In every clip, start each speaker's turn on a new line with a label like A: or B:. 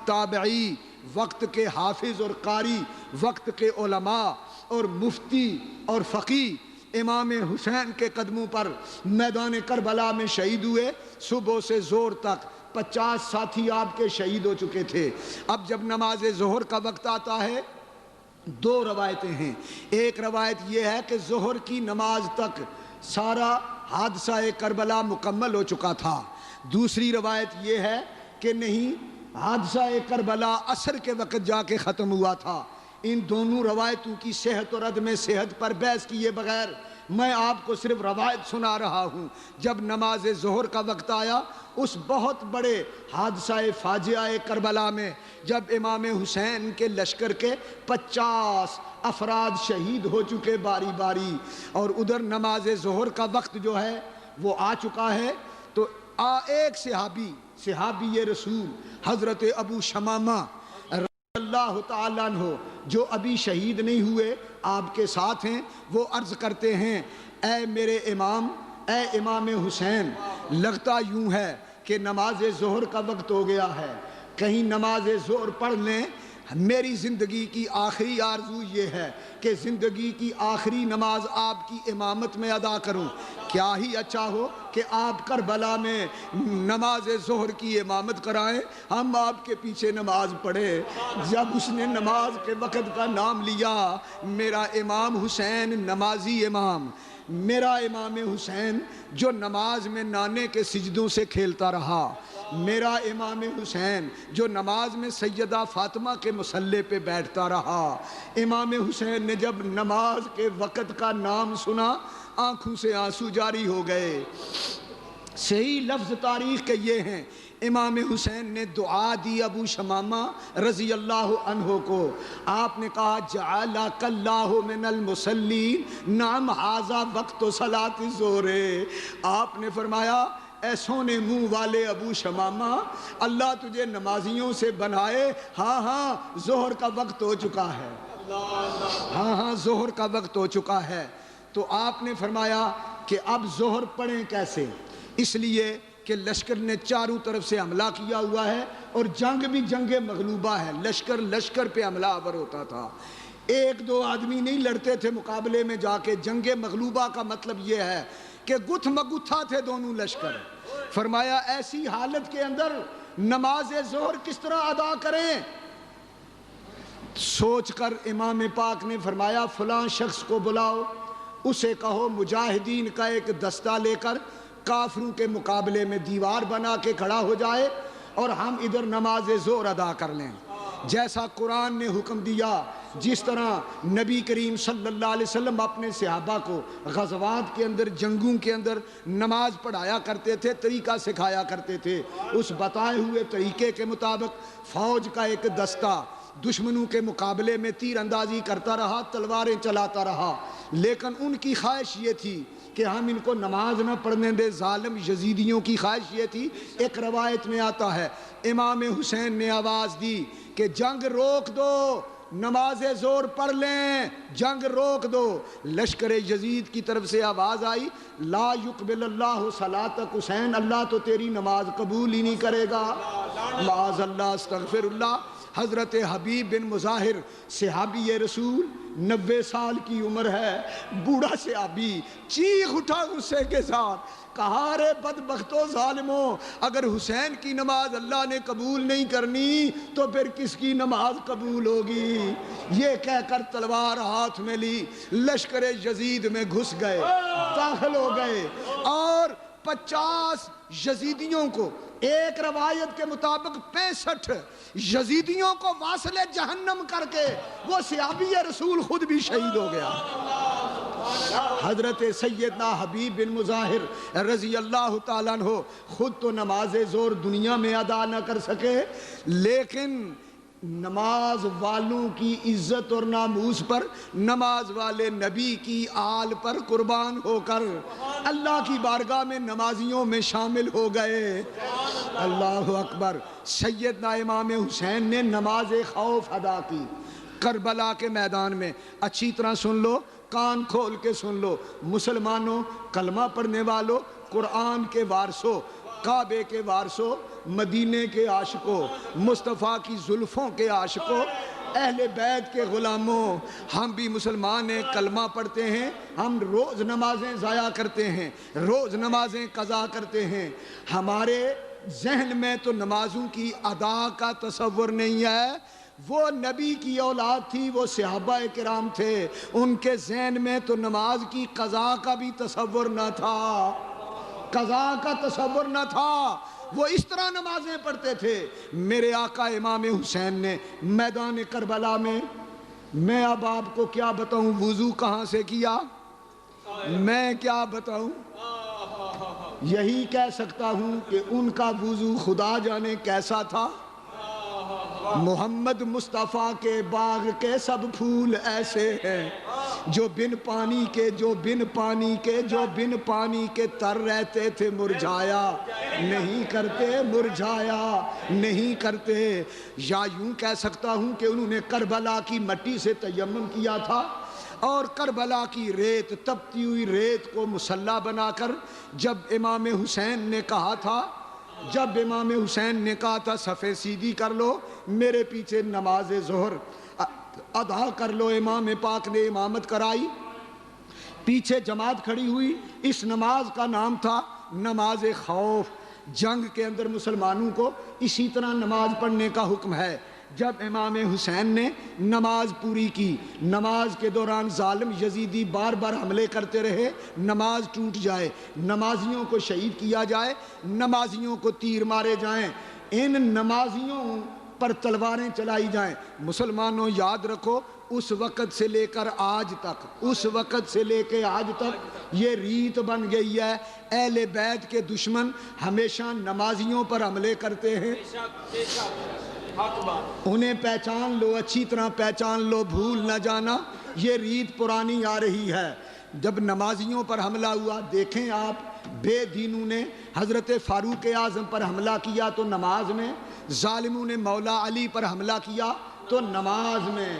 A: تابعی، وقت کے حافظ اور قاری، وقت کے علماء اور مفتی اور فقیہ امام حسین کے قدموں پر میدان کربلا میں شہید ہوئے۔ صبح سے زور تک 50 ساتھی آپ کے شہید ہو چکے تھے۔ اب جب نماز ظہر کا وقت آتا ہے، دو روایتیں ہیں۔ ایک روایت یہ ہے کہ ظہر کی نماز تک سارا حادثہ کربلا مکمل ہو چکا تھا۔ دوسری روایت یہ ہے کہ نہیں، حادثہ کربلا عصر کے وقت جا کے ختم ہوا تھا۔ ان دونوں روایتوں کی صحت اور عدم صحت پر بحث کیے بغیر میں آپ کو صرف روایت سنا رہا ہوں۔ جب نماز ظہر کا وقت آیا، اس بہت بڑے حادثہ فاجعہ کربلا میں جب امام حسین کے لشکر کے 50 افراد شہید ہو چکے باری باری، اور ادھر نماز ظہر کا وقت جو ہے وہ آ چکا ہے، تو ایک صحابی رسول حضرت ابو شمامہ رضی اللہ تعالیٰ عنہ جو ابھی شہید نہیں ہوئے، آپ کے ساتھ ہیں، وہ عرض کرتے ہیں، اے میرے امام، اے امام حسین، لگتا یوں ہے کہ نماز ظہر کا وقت ہو گیا ہے، کہیں نماز ظہر پڑھ لیں۔ میری زندگی کی آخری آرزو یہ ہے کہ زندگی کی آخری نماز آپ کی امامت میں ادا کروں۔ کیا ہی اچھا ہو کہ آپ کربلا میں نماز ظہر کی امامت کرائیں، ہم آپ کے پیچھے نماز پڑھیں۔ جب اس نے نماز کے وقت کا نام لیا، میرا امام حسین نمازی امام، میرا امام حسین جو نماز میں نانے کے سجدوں سے کھیلتا رہا، میرا امام حسین جو نماز میں سیدہ فاطمہ کے مصلی پہ بیٹھتا رہا، امام حسین نے جب نماز کے وقت کا نام سنا، آنکھوں سے آنسو جاری ہو گئے۔ صحیح لفظ تاریخ کے یہ ہیں، امام حسین نے دعا دی ابو شمامہ رضی اللہ عنہ کو۔ آپ نے کہا جعلک اللہ من المصلین، نعم ھذا وقت صلاۃ الظہر۔ آپ نے فرمایا، اے سونے منہ والے ابو شمامہ، اللہ تجھے نمازیوں سے بنائے۔ ہاں ہاں ظہر کا وقت ہو چکا ہے، ہاں ہاں ظہر کا وقت ہو چکا ہے۔ تو آپ نے فرمایا کہ اب ظہر پڑھیں کیسے؟ اس لیے کہ لشکر نے چاروں طرف سے حملہ کیا ہوا ہے، اور جنگ بھی جنگ مغلوبہ ہے، لشکر پہ حملہ آور ہوتا تھا، ایک دو آدمی نہیں لڑتے تھے مقابلے میں جا کے۔ جنگ مغلوبہ کا مطلب یہ ہے کہ گتھ مگتھا تھے دونوں لشکر۔ فرمایا ایسی حالت کے اندر نماز ظہر کس طرح ادا کریں؟ سوچ کر امام پاک نے فرمایا فلاں شخص کو بلاؤ، اسے کہو مجاہدین کا ایک دستہ لے کر کافروں کے مقابلے میں دیوار بنا کے کھڑا ہو جائے، اور ہم ادھر نماز ظہر ادا کر لیں۔ جیسا قرآن نے حکم دیا، جس طرح نبی کریم صلی اللہ علیہ وسلم اپنے صحابہ کو غزوات کے اندر، جنگوں کے اندر نماز پڑھایا کرتے تھے، طریقہ سکھایا کرتے تھے، اس بتائے ہوئے طریقے کے مطابق فوج کا ایک دستہ دشمنوں کے مقابلے میں تیر اندازی کرتا رہا، تلواریں چلاتا رہا، لیکن ان کی خواہش یہ تھی کہ ہم ان کو نماز نہ پڑھنے دے۔ ظالم یزیدیوں کی خواہش یہ تھی۔ ایک روایت میں آتا ہے امام حسین نے آواز دی کہ جنگ روک دو، نماز ظہر پڑھ لیں، جنگ روک دو۔ لشکر یزید کی طرف سے آواز آئی لا یقبل اللہ صلاتک حسین، اللہ تو تیری نماز قبول ہی نہیں کرے گا، معاذ اللہ، استغفر اللہ۔ حضرت حبیب بن مظاہر صحابی رسول، 90 سال کی عمر ہے، بوڑھا صحابی، چیخ اٹھا غصے کے ساتھ، کہا رے بدبختو ظالموں، اگر حسین کی نماز اللہ نے قبول نہیں کرنی تو پھر کس کی نماز قبول ہوگی؟ یہ کہہ کر تلوار ہاتھ میں لی، لشکر یزید میں گھس گئے، داخل ہو گئے، اور 50 یزیدیوں کو، ایک روایت کے مطابق 65 یزیدیوں کو واصل جہنم کر کے وہ صحابی رسول خود بھی شہید ہو گیا۔ حضرت سیدنا حبیب بن مظاہر رضی اللہ تعالیٰ عنہ خود تو نماز ظہر دنیا میں ادا نہ کر سکے، لیکن نماز والوں کی عزت اور ناموس پر، نماز والے نبی کی آل پر قربان ہو کر اللہ کی بارگاہ میں نمازیوں میں شامل ہو گئے۔ اللہ اکبر۔ سیدنا امام حسین نے نماز خوف ادا کی کربلا کے میدان میں۔ اچھی طرح سن لو، کان کھول کے سن لو، مسلمانوں، کلمہ پڑھنے والوں، قرآن کے وارثوں، کعبے کے وارثوں، مدینے کے عاشقوں، مصطفیٰ کی زلفوں کے عاشقوں، اہل بیت کے غلاموں، ہم بھی مسلمان ہیں، کلمہ پڑھتے ہیں، ہم روز نمازیں ضائع کرتے ہیں، روز نمازیں قضا کرتے ہیں، ہمارے ذہن میں تو نمازوں کی ادا کا تصور نہیں ہے۔ وہ نبی کی اولاد تھی، وہ صحابہ کرام تھے، ان کے ذہن میں تو نماز کی قضا کا بھی تصور نہ تھا، قضا کا تصور نہ تھا، وہ اس طرح نمازیں پڑھتے تھے۔ میرے آقا امام حسین نے میدان کربلا میں اب آپ کو کیا بتاؤں وضو کہاں سے کیا، میں کیا بتاؤں، یہی کہہ سکتا ہوں کہ ان کا وضو خدا جانے کیسا تھا۔ محمد مصطفیٰ کے باغ کے سب پھول ایسے ہیں جو بن پانی کے تر رہتے تھے، مرجھایا نہیں کرتے۔ یا یوں کہہ سکتا ہوں کہ انہوں نے کربلا کی مٹی سے تیمم کیا تھا اور کربلا کی ریت، تپتی ہوئی ریت کو مصلی بنا کر جب امام حسین نے کہا تھا صفیں سیدھی کر لو، میرے پیچھے نماز ظہر ادا کر لو، امام پاک نے امامت کرائی، پیچھے جماعت کھڑی ہوئی۔ اس نماز کا نام تھا نماز خوف۔ جنگ کے اندر مسلمانوں کو اسی طرح نماز پڑھنے کا حکم ہے۔ جب امام حسین نے نماز پوری کی، نماز کے دوران ظالم یزیدی بار بار حملے کرتے رہے، نماز ٹوٹ جائے، نمازیوں کو شہید کیا جائے، نمازیوں کو تیر مارے جائیں، ان نمازیوں پر تلواریں چلائی جائیں۔ مسلمانوں یاد رکھو، اس وقت سے لے کے آج تک یہ ریت بن گئی ہے، اہل بیت کے دشمن ہمیشہ نمازیوں پر حملے کرتے ہیں۔ انہیں پہچان لو، اچھی طرح پہچان لو، بھول نہ جانا، یہ ریت پرانی آ رہی ہے۔ جب نمازیوں پر حملہ ہوا، دیکھیں آپ، بے دینوں نے حضرت فاروق اعظم پر حملہ کیا تو نماز میں، ظالموں نے مولا علی پر حملہ کیا تو نماز میں،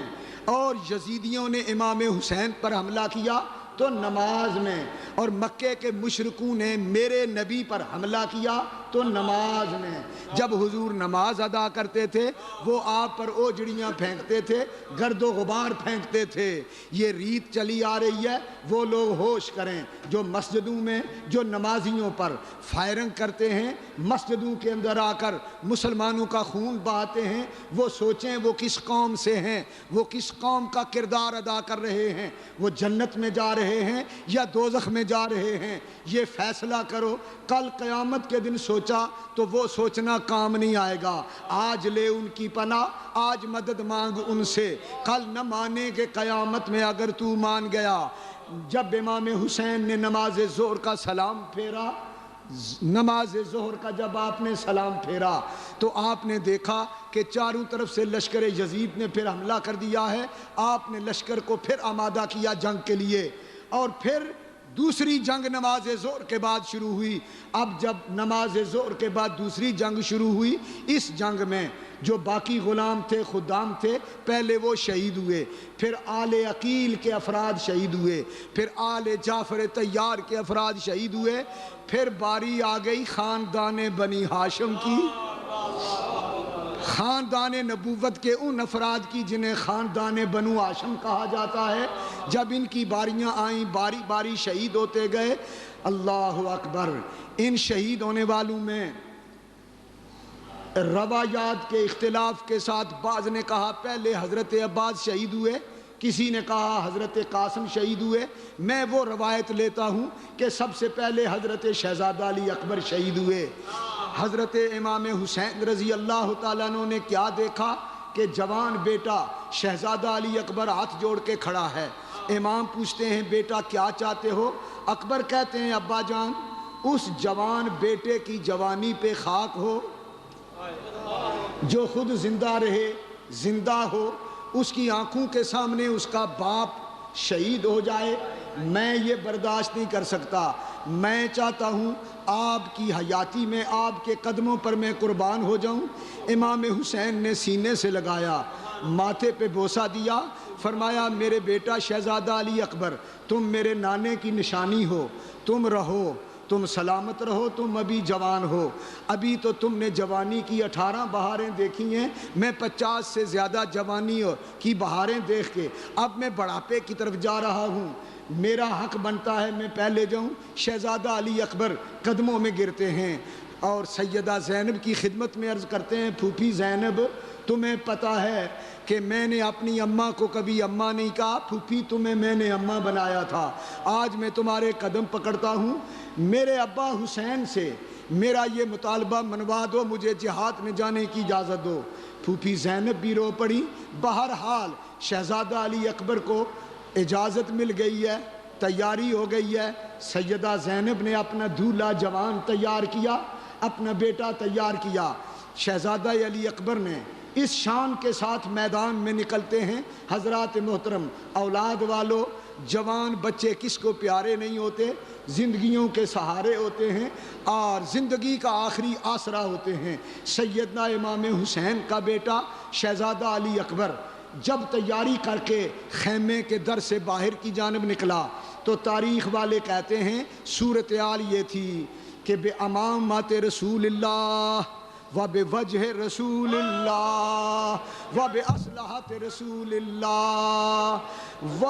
A: اور یزیدیوں نے امام حسین پر حملہ کیا تو نماز میں، اور مکے کے مشرکوں نے میرے نبی پر حملہ کیا تو نماز میں۔ جب حضور نماز ادا کرتے تھے وہ آپ پر اوجڑیاں پھینکتے تھے، گرد و غبار پھینکتے تھے۔ یہ ریت چلی آ رہی ہے، وہ لوگ ہوش کریں جو مسجدوں میں جو نمازیوں پر فائرنگ کرتے ہیں، مسجدوں کے اندر آ کر مسلمانوں کا خون بہاتے ہیں، وہ سوچیں وہ کس قوم سے ہیں، وہ کس قوم کا کردار ادا کر رہے ہیں، وہ جنت میں جا رہے ہیں یا دوزخ میں جا رہے ہیں، یہ فیصلہ کرو۔ کل قیامت کے دن سوچا تو وہ سوچنا کام نہیں آئے گا۔ آج لے ان کی پناہ، آج مدد مانگ ان سے، کل نہ مانے کہ قیامت میں اگر تو مان گیا۔ جب امام حسین نے نماز ظہر کا سلام پھیرا، نماز ظہر کا جب آپ نے سلام پھیرا تو آپ نے دیکھا کہ چاروں طرف سے لشکر یزید نے پھر حملہ کر دیا ہے۔ آپ نے لشکر کو پھر آمادہ کیا جنگ کے لیے، اور پھر دوسری جنگ نماز ظہر کے بعد شروع ہوئی۔ اب جب نماز ظہر کے بعد دوسری جنگ شروع ہوئی، اس جنگ میں جو باقی غلام تھے، خدام تھے، پہلے وہ شہید ہوئے، پھر آل عقیل کے افراد شہید ہوئے، پھر آل جعفر طیار کے افراد شہید ہوئے، پھر باری آ گئی خاندان بنی ہاشم کی، خاندان نبوت کے ان افراد کی جنہیں خاندان بنو ہاشم کہا جاتا ہے۔ جب ان کی باریاں آئیں، باری باری شہید ہوتے گئے۔ اللہ اکبر۔ ان شہید ہونے والوں میں روایات کے اختلاف کے ساتھ بعض نے کہا پہلے حضرت عباس شہید ہوئے، کسی نے کہا حضرت قاسم شہید ہوئے۔ میں وہ روایت لیتا ہوں کہ سب سے پہلے حضرت شہزادہ علی اکبر شہید ہوئے۔ حضرت امام حسین رضی اللہ تعالیٰ عنہ نے کیا دیکھا کہ جوان بیٹا شہزادہ علی اکبر ہاتھ جوڑ کے کھڑا ہے۔ امام پوچھتے ہیں بیٹا کیا چاہتے ہو؟ اکبر کہتے ہیں ابا جان اس جوان بیٹے کی جوانی پہ خاک ہو جو خود زندہ رہے، زندہ ہو، اس کی آنکھوں کے سامنے اس کا باپ شہید ہو جائے، میں یہ برداشت نہیں کر سکتا۔ میں چاہتا ہوں آپ کی حیاتی میں آپ کے قدموں پر میں قربان ہو جاؤں۔ امام حسین نے سینے سے لگایا، ماتھے پہ بوسہ دیا، فرمایا میرے بیٹا شہزادہ علی اکبر تم میرے نانے کی نشانی ہو، تم رہو، تم سلامت رہو، تم ابھی جوان ہو، ابھی تو تم نے جوانی کی 18 بہاریں دیکھی ہیں، میں 50 سے زیادہ جوانی کی بہاریں دیکھ کے اب میں بڑھاپے کی طرف جا رہا ہوں، میرا حق بنتا ہے میں پہلے جاؤں۔ شہزادہ علی اکبر قدموں میں گرتے ہیں اور سیدہ زینب کی خدمت میں عرض کرتے ہیں، پھوپھی زینب تمہیں پتہ ہے کہ میں نے اپنی اماں کو کبھی اماں نہیں کہا، پھوپھی تمہیں میں نے اماں بنایا تھا، آج میں تمہارے قدم پکڑتا ہوں، میرے ابا حسین سے میرا یہ مطالبہ منوا دو، مجھے جہاد میں جانے کی اجازت دو۔ پھوپھی زینب بھی رو پڑی۔ بہرحال شہزادہ علی اکبر کو اجازت مل گئی ہے، تیاری ہو گئی ہے، سیدہ زینب نے اپنا دولہا جوان تیار کیا، اپنا بیٹا تیار کیا، شہزادہ علی اکبر نے اس شان کے ساتھ میدان میں نکلتے ہیں۔ حضرات محترم، اولاد والو، جوان بچے کس کو پیارے نہیں ہوتے، زندگیوں کے سہارے ہوتے ہیں اور زندگی کا آخری آسرا ہوتے ہیں۔ سیدنا امام حسین کا بیٹا شہزادہ علی اکبر جب تیاری کر کے خیمے کے در سے باہر کی جانب نکلا تو تاریخ والے کہتے ہیں صورتحال یہ تھی کہ بے امامت رسول اللہ و بے وجہ رسول اللہ و بے اسلحت رسول اللہ و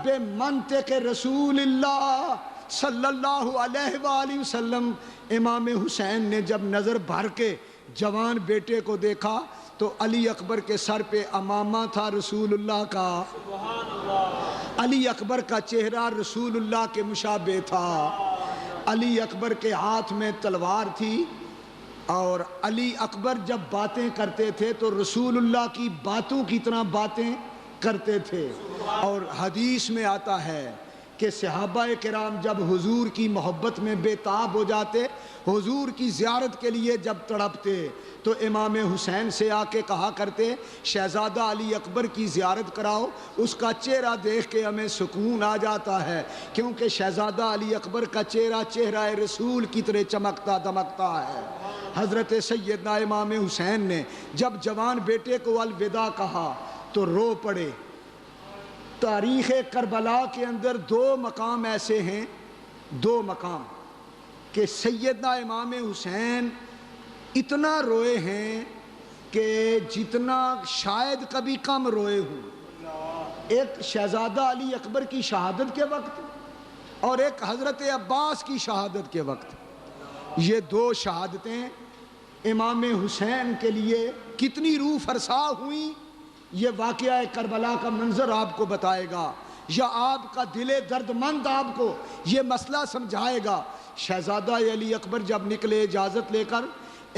A: بے منطق رسول اللہ صلی اللہ علیہ وآلہ وسلم، امام حسین نے جب نظر بھر کے جوان بیٹے کو دیکھا تو علی اکبر کے سر پہ امامہ تھا رسول اللہ کا، علی اکبر کا چہرہ رسول اللہ کے مشابہ تھا، علی اکبر کے ہاتھ میں تلوار تھی، اور علی اکبر جب باتیں کرتے تھے تو رسول اللہ کی باتوں کی طرح باتیں کرتے تھے۔ اور حدیث میں آتا ہے کہ صحابہ کرام جب حضور کی محبت میں بے تاب ہو جاتے، حضور کی زیارت کے لیے جب تڑپتے تو امام حسین سے آ کے کہا کرتے شہزادہ علی اکبر کی زیارت کراؤ، اس کا چہرہ دیکھ کے ہمیں سکون آ جاتا ہے، کیونکہ شہزادہ علی اکبر کا چہرہ رسول کی طرح چمکتا دمکتا ہے۔ حضرت سیدنا امام حسین نے جب جوان بیٹے کو الوداع کہا تو رو پڑے۔ تاریخ کربلا کے اندر 2 مقام ایسے ہیں، 2 مقام کہ سیدنا امام حسین اتنا روئے ہیں کہ جتنا شاید کبھی کم روئے ہوں۔ ایک شہزادہ علی اکبر کی شہادت کے وقت اور ایک حضرت عباس کی شہادت کے وقت، یہ 2 شہادتیں امام حسین کے لیے کتنی روح فرسا ہوئیں، یہ واقعہ کربلا کا منظر آپ کو بتائے گا، یا آپ کا دل درد مند آپ کو یہ مسئلہ سمجھائے گا۔ شہزادہ علی اکبر جب نکلے اجازت لے کر،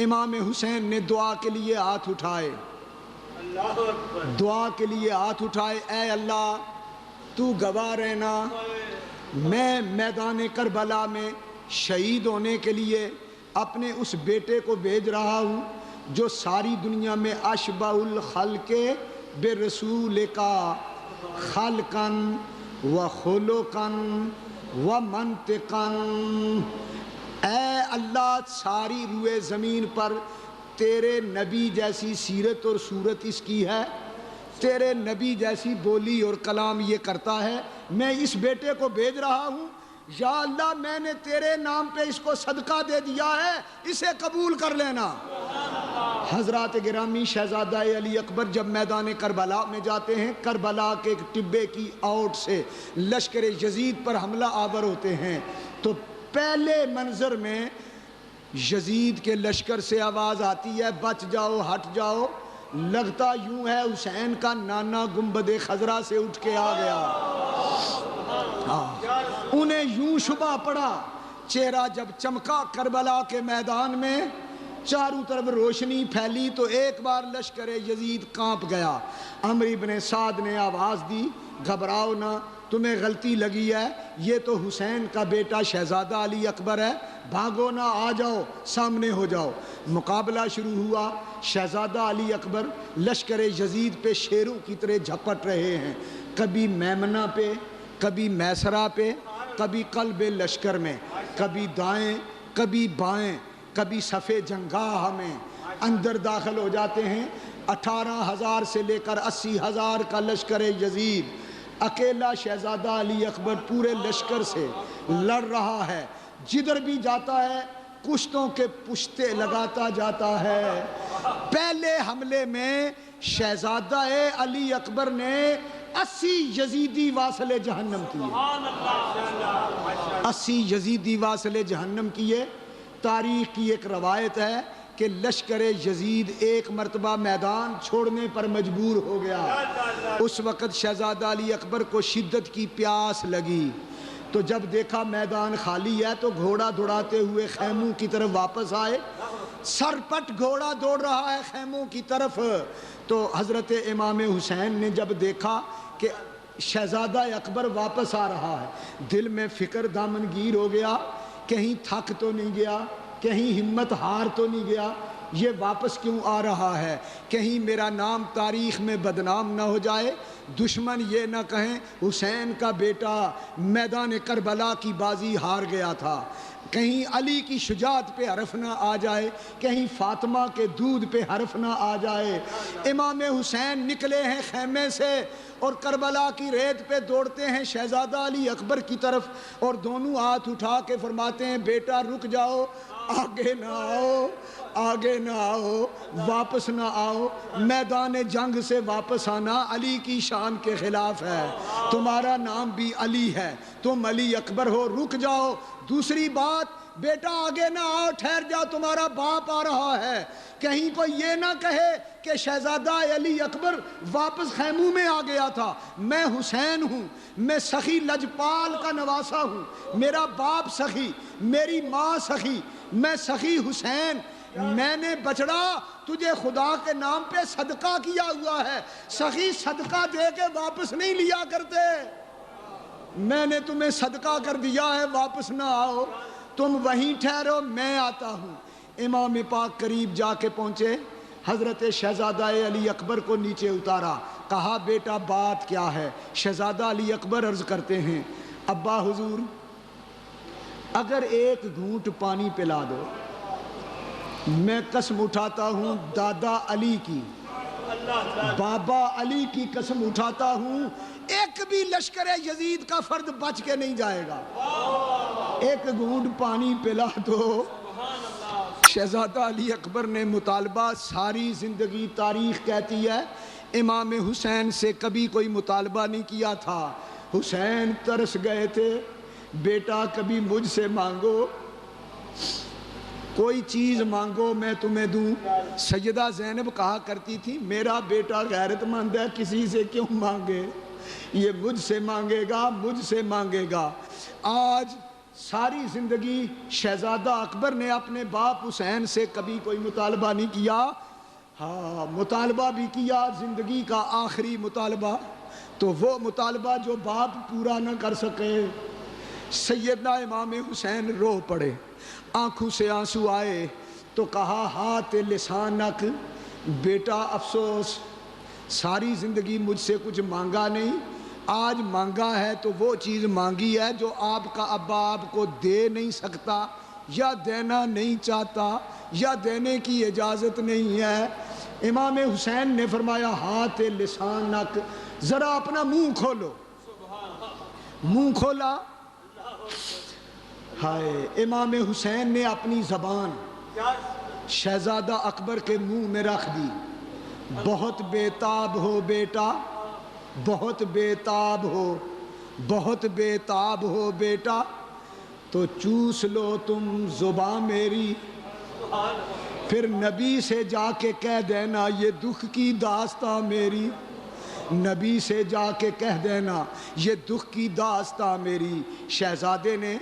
A: امام حسین نے دعا کے لیے ہاتھ اٹھائے، دعا کے لیے ہاتھ اٹھائے، اے اللہ تو گواہ رہنا، میں میدان کربلا میں شہید ہونے کے لیے اپنے اس بیٹے کو بھیج رہا ہوں جو ساری دنیا میں اشبہ الخلق بے رسول کا خلقن و خلقن و منطقن۔ اے اللہ ساری روئے زمین پر تیرے نبی جیسی سیرت اور صورت اس کی ہے، تیرے نبی جیسی بولی اور کلام یہ کرتا ہے، میں اس بیٹے کو بھیج رہا ہوں، یا اللہ میں نے تیرے نام پہ اس کو صدقہ دے دیا ہے، اسے قبول کر لینا۔ حضرات گرامی، شہزادہ علی اکبر جب میدان کربلا میں جاتے ہیں، کربلا کے ایک ٹبے کی آؤٹ سے لشکر یزید پر حملہ آور ہوتے ہیں تو پہلے منظر میں یزید کے لشکر سے آواز آتی ہے بچ جاؤ ہٹ جاؤ، لگتا یوں ہے حسین کا نانا گنبد خضرا سے اٹھ کے آ گیا۔ انہیں یوں شبہ پڑا، چہرہ جب چمکا کربلا کے میدان میں، چاروں طرف روشنی پھیلی تو ایک بار لشکر یزید کانپ گیا۔ عمرو بن سعد نے آواز دی گھبراؤ نہ، تمہیں غلطی لگی ہے، یہ تو حسین کا بیٹا شہزادہ علی اکبر ہے، بھاگو نہ، آ جاؤ سامنے ہو جاؤ۔ مقابلہ شروع ہوا، شہزادہ علی اکبر لشکر یزید پہ شیروں کی طرح جھپٹ رہے ہیں، کبھی میمنہ پہ، کبھی میسرہ پہ، کبھی قلب لشکر میں، کبھی دائیں کبھی بائیں، کبھی صفِ جنگاہ میں اندر داخل ہو جاتے ہیں۔ 18,000 سے لے کر 80,000 کا لشکر یزید، اکیلا شہزادہ علی اکبر پورے لشکر سے لڑ رہا ہے۔ جدھر بھی جاتا ہے کشتوں کے پشتے لگاتا جاتا ہے۔ پہلے حملے میں شہزادہ علی اکبر نے 80 یزیدی واصل جہنم کیے، 80 یزیدی واصل جہنم کیے۔ تاریخ کی ایک روایت ہے کہ لشکر یزید ایک مرتبہ میدان چھوڑنے پر مجبور ہو گیا۔ اس وقت شہزادہ علی اکبر کو شدت کی پیاس لگی، تو جب دیکھا میدان خالی ہے تو گھوڑا دوڑاتے ہوئے خیموں کی طرف واپس آئے۔ سرپٹ گھوڑا دوڑ رہا ہے خیموں کی طرف، تو حضرت امام حسین نے جب دیکھا کہ شہزادہ اکبر واپس آ رہا ہے، دل میں فکر دامنگیر ہو گیا، کہیں تھک تو نہیں گیا، کہیں ہمت ہار تو نہیں گیا، یہ واپس کیوں آ رہا ہے، کہیں میرا نام تاریخ میں بدنام نہ ہو جائے، دشمن یہ نہ کہیں حسین کا بیٹا میدان کربلا کی بازی ہار گیا تھا، کہیں علی کی شجاعت پہ حرف نہ آ جائے، کہیں فاطمہ کے دودھ پہ حرف نہ آ جائے۔ امام حسین نکلے ہیں خیمے سے اور کربلا کی ریت پہ دوڑتے ہیں شہزادہ علی اکبر کی طرف، اور دونوں ہاتھ اٹھا کے فرماتے ہیں بیٹا رک جاؤ، آگے نہ آؤ، آگے نہ آؤ، واپس نہ آؤ، میدان جنگ سے واپس آنا علی کی شان کے خلاف ہے، تمہارا نام بھی علی ہے، تم علی اکبر ہو، رک جاؤ۔ دوسری بات بیٹا آگے نہ آؤ، ٹھہر جاؤ، تمہارا باپ آ رہا ہے، کہیں کوئی یہ نہ کہے کہ شہزادہ علی اکبر واپس خیموں میں آ گیا تھا، میں حسین ہوں، میں سخی لجپال کا نواسا ہوں، میرا باپ سخی، میری ماں سخی، میں سخی حسین، میں نے بچڑا تجھے خدا کے نام پہ صدقہ کیا ہوا ہے، سخی صدقہ دے کے واپس نہیں لیا کرتے، میں نے تمہیں صدقہ کر دیا ہے، واپس نہ آؤ، تم وہیں ٹھہرو، میں آتا ہوں۔ امام پاک قریب جا کے پہنچے، حضرت شہزادہ علی اکبر کو نیچے اتارا، کہا بیٹا بات کیا ہے؟ شہزادہ علی اکبر عرض کرتے ہیں ابا حضور اگر ایک گھونٹ پانی پلا دو، میں قسم اٹھاتا ہوں دادا علی کی، بابا علی کی قسم اٹھاتا ہوں، ایک بھی لشکر یزید کا فرد بچ کے نہیں جائے گا، ایک گھونٹ پانی پلا دو۔ شہزادہ علی اکبر نے مطالبہ، ساری زندگی تاریخ کہتی ہے امام حسین سے کبھی کوئی مطالبہ نہیں کیا تھا، حسین ترس گئے تھے، بیٹا کبھی مجھ سے مانگو، کوئی چیز مانگو میں تمہیں دوں۔ سیدہ زینب کہا کرتی تھی میرا بیٹا غیرت مند ہے، کسی سے کیوں مانگے، یہ مجھ سے مانگے گا، مجھ سے مانگے گا۔ آج ساری زندگی شہزادہ اکبر نے اپنے باپ حسین سے کبھی کوئی مطالبہ نہیں کیا، ہاں مطالبہ بھی کیا زندگی کا آخری مطالبہ، تو وہ مطالبہ جو باپ پورا نہ کر سکے۔ سیدنا امام حسین رو پڑے، آنکھوں سے آنسو آئے، تو کہا ہاتھ لسانک، بیٹا افسوس ساری زندگی مجھ سے کچھ مانگا نہیں، آج مانگا ہے تو وہ چیز مانگی ہے جو آپ کا ابا آپ کو دے نہیں سکتا، یا دینا نہیں چاہتا، یا دینے کی اجازت نہیں ہے۔ امام حسین نے فرمایا ہاتھ لسانک، ذرا اپنا منہ کھولو، منہ کھولا، ہائے امام حسین نے اپنی زبان شہزادہ اکبر کے منہ میں رکھ دی، بہت بے تاب ہو بیٹا، بہت بے تاب ہو، بہت بے تاب ہو بیٹا، تو چوس لو تم زباں میری، پھر نبی سے جا کے کہہ دینا یہ دکھ کی داستاں میری، نبی سے جا کے کہہ دینا یہ دکھ کی داستاں میری۔ شہزادے نے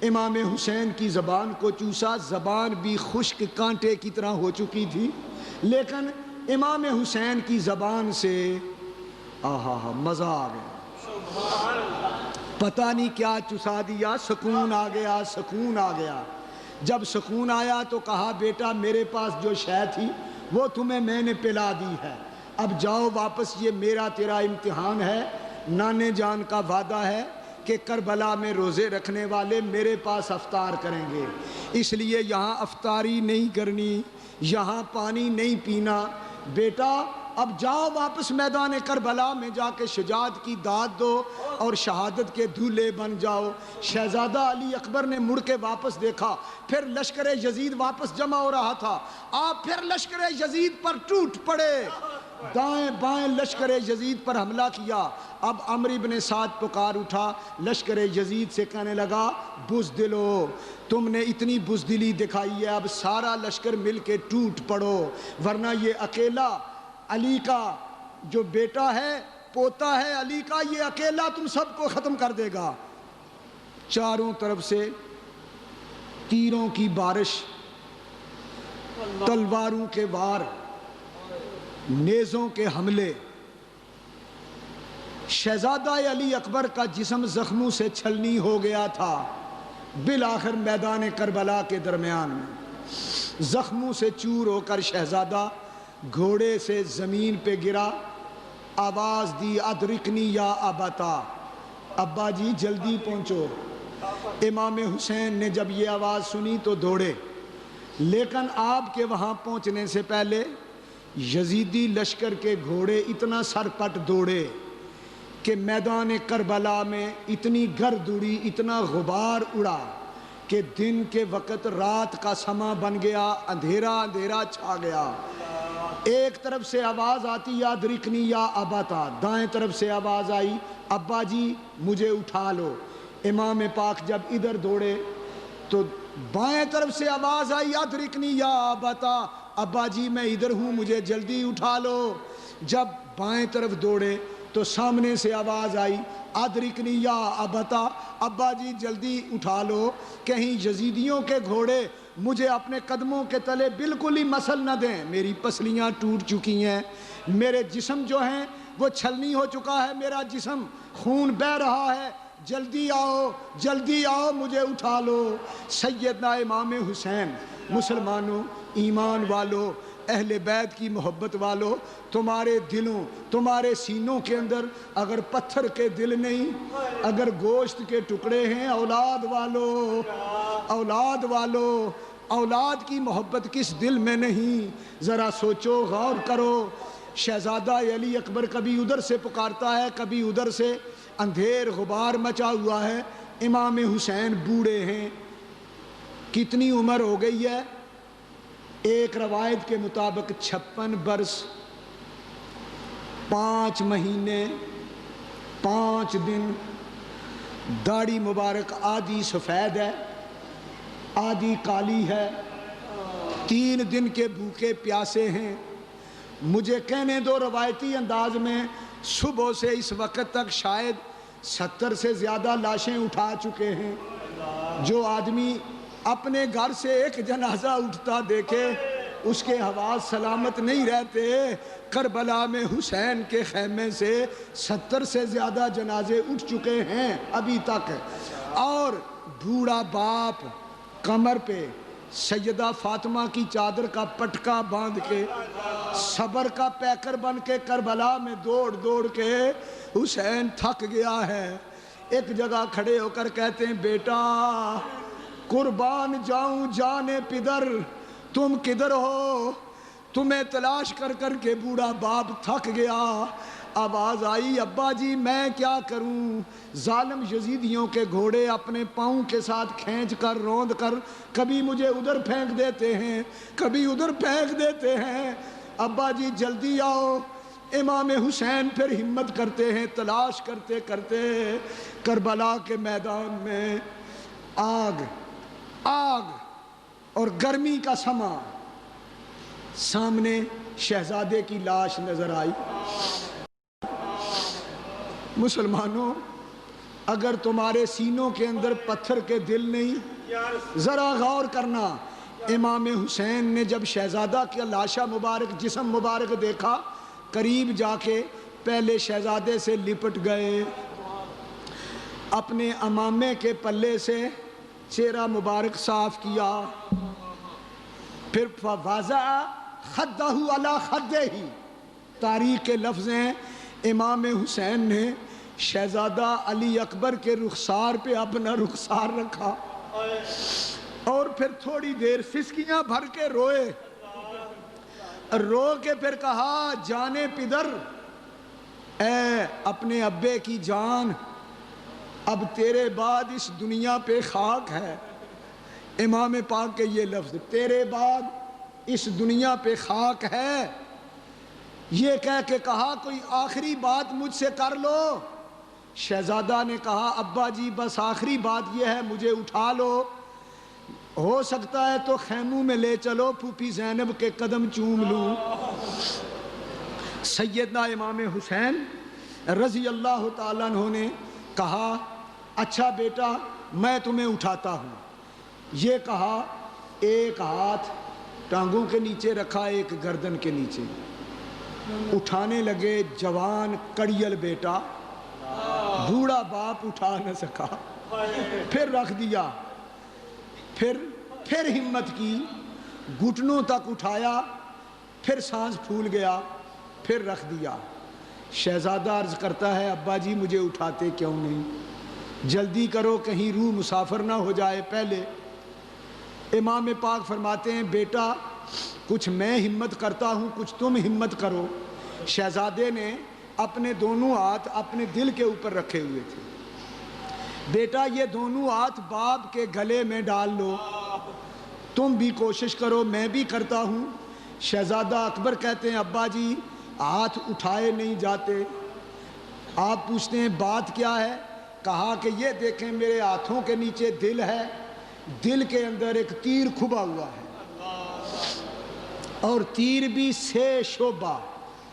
A: امام حسین کی زبان کو چوسا، زبان بھی خشک کانٹے کی طرح ہو چکی تھی، لیکن امام حسین کی زبان سے آہا مزہ آ گیا، پتہ نہیں کیا چسا دیا، سکون آ گیا، سکون آ گیا۔ جب سکون آیا تو کہا بیٹا میرے پاس جو شے تھی وہ تمہیں میں نے پلا دی ہے، اب جاؤ واپس، یہ میرا تیرا امتحان ہے، نانے جان کا وعدہ ہے کہ کربلا میں روزے رکھنے والے میرے پاس افطار کریں گے، اس لیے یہاں افطاری نہیں کرنی، یہاں پانی نہیں پینا، بیٹا اب جاؤ واپس میدان کربلا میں جا کے شجاعت کی داد دو اور شہادت کے دولے بن جاؤ۔ شہزادہ علی اکبر نے مڑ کے واپس دیکھا، پھر لشکر یزید واپس جمع ہو رہا تھا، آپ پھر لشکر یزید پر ٹوٹ پڑے، دائیں بائیں لشکر یزید پر حملہ کیا۔ اب عمرو بن سعد پکار اٹھا، لشکر یزید سے کہنے لگا بزدلو، تم نے اتنی بزدلی دکھائی ہے، اب سارا لشکر مل کے ٹوٹ پڑو، ورنہ یہ اکیلا علی کا جو بیٹا ہے، پوتا ہے علی کا، یہ اکیلا تم سب کو ختم کر دے گا۔ چاروں طرف سے تیروں کی بارش، تلواروں کے وار، نیزوں کے حملے، شہزادہ علی اکبر کا جسم زخموں سے چھلنی ہو گیا تھا۔ بالآخر میدان کربلا کے درمیان میں زخموں سے چور ہو کر شہزادہ گھوڑے سے زمین پہ گرا، آواز دی ادرکنی یا ابتا، ابا جی جلدی پہنچو۔ امام حسین نے جب یہ آواز سنی تو دوڑے، لیکن آپ کے وہاں پہنچنے سے پہلے یزیدی لشکر کے گھوڑے اتنا سرپٹ دوڑے کہ میدان کربلا میں اتنی گرد اڑی، اتنا غبار اڑا کہ دن کے وقت رات کا سما بن گیا، اندھیرا اندھیرا چھا گیا۔ ایک طرف سے آواز آتی یا درکنی یا ابتا، دائیں طرف سے آواز آئی ابا جی مجھے اٹھا لو۔ امام پاک جب ادھر دوڑے تو بائیں طرف سے آواز آئی ادرکنی یا ابتا، ابا جی میں ادھر ہوں مجھے جلدی اٹھا لو۔ جب بائیں طرف دوڑے تو سامنے سے آواز آئی ادرکنی یا ابتا، ابا جی جلدی اٹھا لو، کہیں یزیدیوں کے گھوڑے مجھے اپنے قدموں کے تلے بالکل ہی مسل نہ دیں، میری پسلیاں ٹوٹ چکی ہیں، میرے جسم جو ہیں وہ چھلنی ہو چکا ہے، میرا جسم خون بہہ رہا ہے، جلدی آؤ مجھے اٹھا لو۔ سیدنا امام حسین، مسلمانوں، ایمان والو، اہل بیت کی محبت والو، تمہارے دلوں، تمہارے سینوں کے اندر اگر پتھر کے دل نہیں، اگر گوشت کے ٹکڑے ہیں، اولاد والو، اولاد کی محبت کس دل میں نہیں، ذرا سوچو غور کرو۔ شہزادہ علی اکبر کبھی ادھر سے پکارتا ہے، کبھی ادھر سے، اندھیر غبار مچا ہوا ہے۔ امام حسین بوڑھے ہیں، کتنی عمر ہو گئی ہے؟ ایک روایت کے مطابق 56 برس 5 مہینے 5 دن، داڑھی مبارک آدھی سفید ہے، آدھی کالی ہے، 3 دن کے بھوکے پیاسے ہیں۔ مجھے کہنے دو روایتی انداز میں صبح سے اس وقت تک شاید 70 سے زیادہ لاشیں اٹھا چکے ہیں۔ جو آدمی اپنے گھر سے ایک جنازہ اٹھتا دیکھے اس کے حواس سلامت نہیں رہتے۔ کربلا میں حسین کے خیمے سے 70 سے زیادہ جنازے اٹھ چکے ہیں ابھی تک، اور بوڑھا باپ کمر پہ سیدہ فاطمہ کی چادر کا پٹکا باندھ کے، صبر کا پیکر بن کے کربلا میں دوڑ کے حسین تھک گیا ہے۔ ایک جگہ کھڑے ہو کر کہتے ہیں بیٹا قربان جاؤں جانے پدر، تم کدھر ہو؟ تمہیں تلاش کر کر کے بوڑھا باپ تھک گیا۔ آواز آئی ابا جی میں کیا کروں، ظالم یزیدیوں کے گھوڑے اپنے پاؤں کے ساتھ کھینچ کر روند کر کبھی مجھے ادھر پھینک دیتے ہیں، کبھی ادھر پھینک دیتے ہیں، ابا جی جلدی آؤ۔ امام حسین پھر ہمت کرتے ہیں، تلاش کرتے کرتے کربلا کے میدان میں آگ اور گرمی کا سما، سامنے شہزادے کی لاش نظر آئی۔ مسلمانوں، اگر تمہارے سینوں کے اندر پتھر کے دل نہیں، ذرا غور کرنا۔ امام حسین نے جب شہزادہ کی لاشا مبارک، جسم مبارک دیکھا، قریب جا کے پہلے شہزادے سے لپٹ گئے، اپنے امامے کے پلے سے چہرہ مبارک صاف کیا، پھر فوازع خدہ علی خدہ، تاریخ کے لفظ ہیں امام حسین نے شہزادہ علی اکبر کے رخسار پہ اپنا رخسار رکھا اور پھر تھوڑی دیر سسکیاں بھر کے روئے۔ رو کے پھر کہا جانے پدر اے اپنے ابے کی جان، اب تیرے بعد اس دنیا پہ خاک ہے۔ امام پاک کے یہ لفظ، تیرے بعد اس دنیا پہ خاک ہے، یہ کہہ کے کہا کوئی آخری بات مجھ سے کر لو۔ شہزادہ نے کہا ابا جی بس آخری بات یہ ہے، مجھے اٹھا لو، ہو سکتا ہے تو خیموں میں لے چلو، پھوپھی زینب کے قدم چوم لوں۔ سیدنا امام حسین رضی اللہ تعالیٰ عنہ نے کہا اچھا بیٹا میں تمہیں اٹھاتا ہوں۔ یہ کہا، ایک ہاتھ ٹانگوں کے نیچے رکھا، ایک گردن کے نیچے، اٹھانے لگے۔ جوان کڑیل بیٹا، بوڑھا باپ اٹھا نہ سکا، پھر رکھ دیا، پھر ہمت کی، گھٹنوں تک اٹھایا، پھر سانس پھول گیا، پھر رکھ دیا۔ شہزادہ عرض کرتا ہے ابا جی مجھے اٹھاتے کیوں نہیں؟ جلدی کرو کہیں روح مسافر نہ ہو جائے پہلے۔ امام پاک فرماتے ہیں بیٹا کچھ میں ہمت کرتا ہوں، کچھ تم ہمت کرو۔ شہزادے نے اپنے دونوں ہاتھ اپنے دل کے اوپر رکھے ہوئے تھے۔ بیٹا یہ دونوں ہاتھ باپ کے گلے میں ڈال لو، تم بھی کوشش کرو، میں بھی کرتا ہوں۔ شہزادہ اکبر کہتے ہیں ابا جی ہاتھ اٹھائے نہیں جاتے۔ آپ پوچھتے ہیں بات کیا ہے؟ کہا کہ یہ دیکھیں میرے ہاتھوں کے نیچے دل ہے، دل کے اندر ایک تیر کھبا ہوا ہے، اور تیر بھی سے شعبہ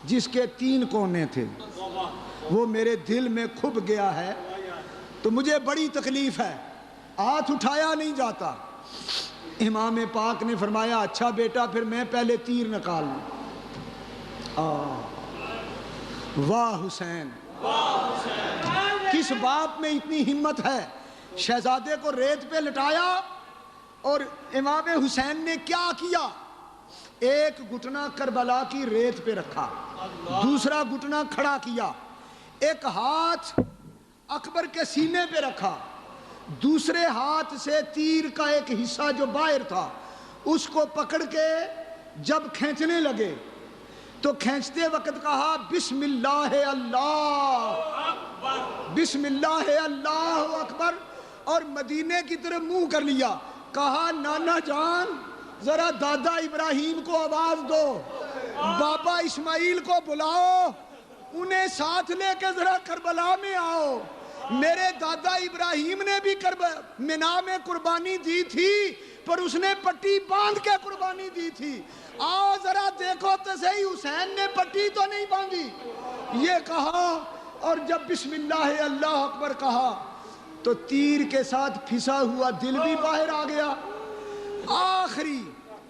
A: جس کے 3 کونے تھے، وہ میرے دل میں کھب گیا ہے، تو مجھے بڑی تکلیف ہے، ہاتھ اٹھایا نہیں جاتا۔ امام پاک نے فرمایا اچھا بیٹا پھر میں پہلے تیر نکال لوں۔ واہ حسین، کس باپ میں اتنی ہمت ہے؟ شہزادے کو ریت پہ لٹایا، اور امام حسین نے کیا کیا؟ ایک گھٹنا کربلا کی ریت پہ رکھا، دوسرا گھٹنا کھڑا کیا، ایک ہاتھ اکبر کے سینے پہ رکھا، دوسرے ہاتھ سے تیر کا ایک حصہ جو باہر تھا اس کو پکڑ کے جب کھینچنے لگے تو کھینچتے وقت کہا بسم اللہ اللہ، بسم اللہ اللہ اکبر، اور مدینے کی طرف منہ کر لیا۔ کہا نانا جان ذرا دادا ابراہیم کو آواز دو، بابا اسماعیل کو بلاؤ، انہیں ساتھ لے کے ذرا کربلا میں آؤ۔ میرے دادا ابراہیم نے بھی منا میں قربانی دی تھی، پر اس نے پٹی باندھ کے قربانی دی تھی، آؤ ذرا دیکھو تو صحیح حسین نے پٹی تو نہیں باندھی۔ یہ کہا، اور جب بسم اللہ اللہ اکبر کہا تو تیر کے ساتھ پھنسا ہوا دل بھی باہر آ گیا۔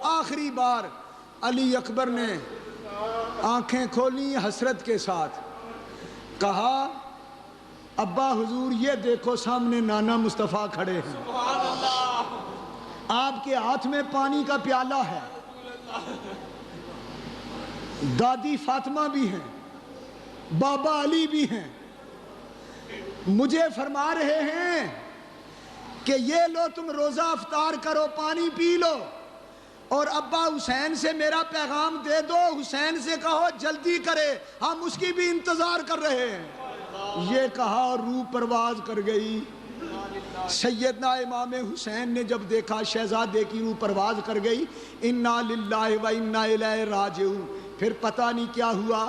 A: آخری بار علی اکبر نے آنکھیں کھولی حسرت کے ساتھ، کہا ابا حضور یہ دیکھو سامنے نانا مصطفیٰ کھڑے ہیں، آپ کے ہاتھ میں پانی کا پیالہ ہے، دادی فاطمہ بھی ہیں، بابا علی بھی ہیں، مجھے فرما رہے ہیں کہ یہ لو تم روزہ افطار کرو، پانی پی لو، اور ابا حسین سے میرا پیغام دے دو، حسین سے کہو جلدی کرے، ہم اس کی بھی انتظار کر رہے ہیں۔ یہ کہا روح پرواز کر گئی۔ سیدنا امام حسین نے جب دیکھا شہزادے کی روح پرواز کر گئی، انا للہ و انا الیہ راجعون، پھر پتہ نہیں کیا ہوا،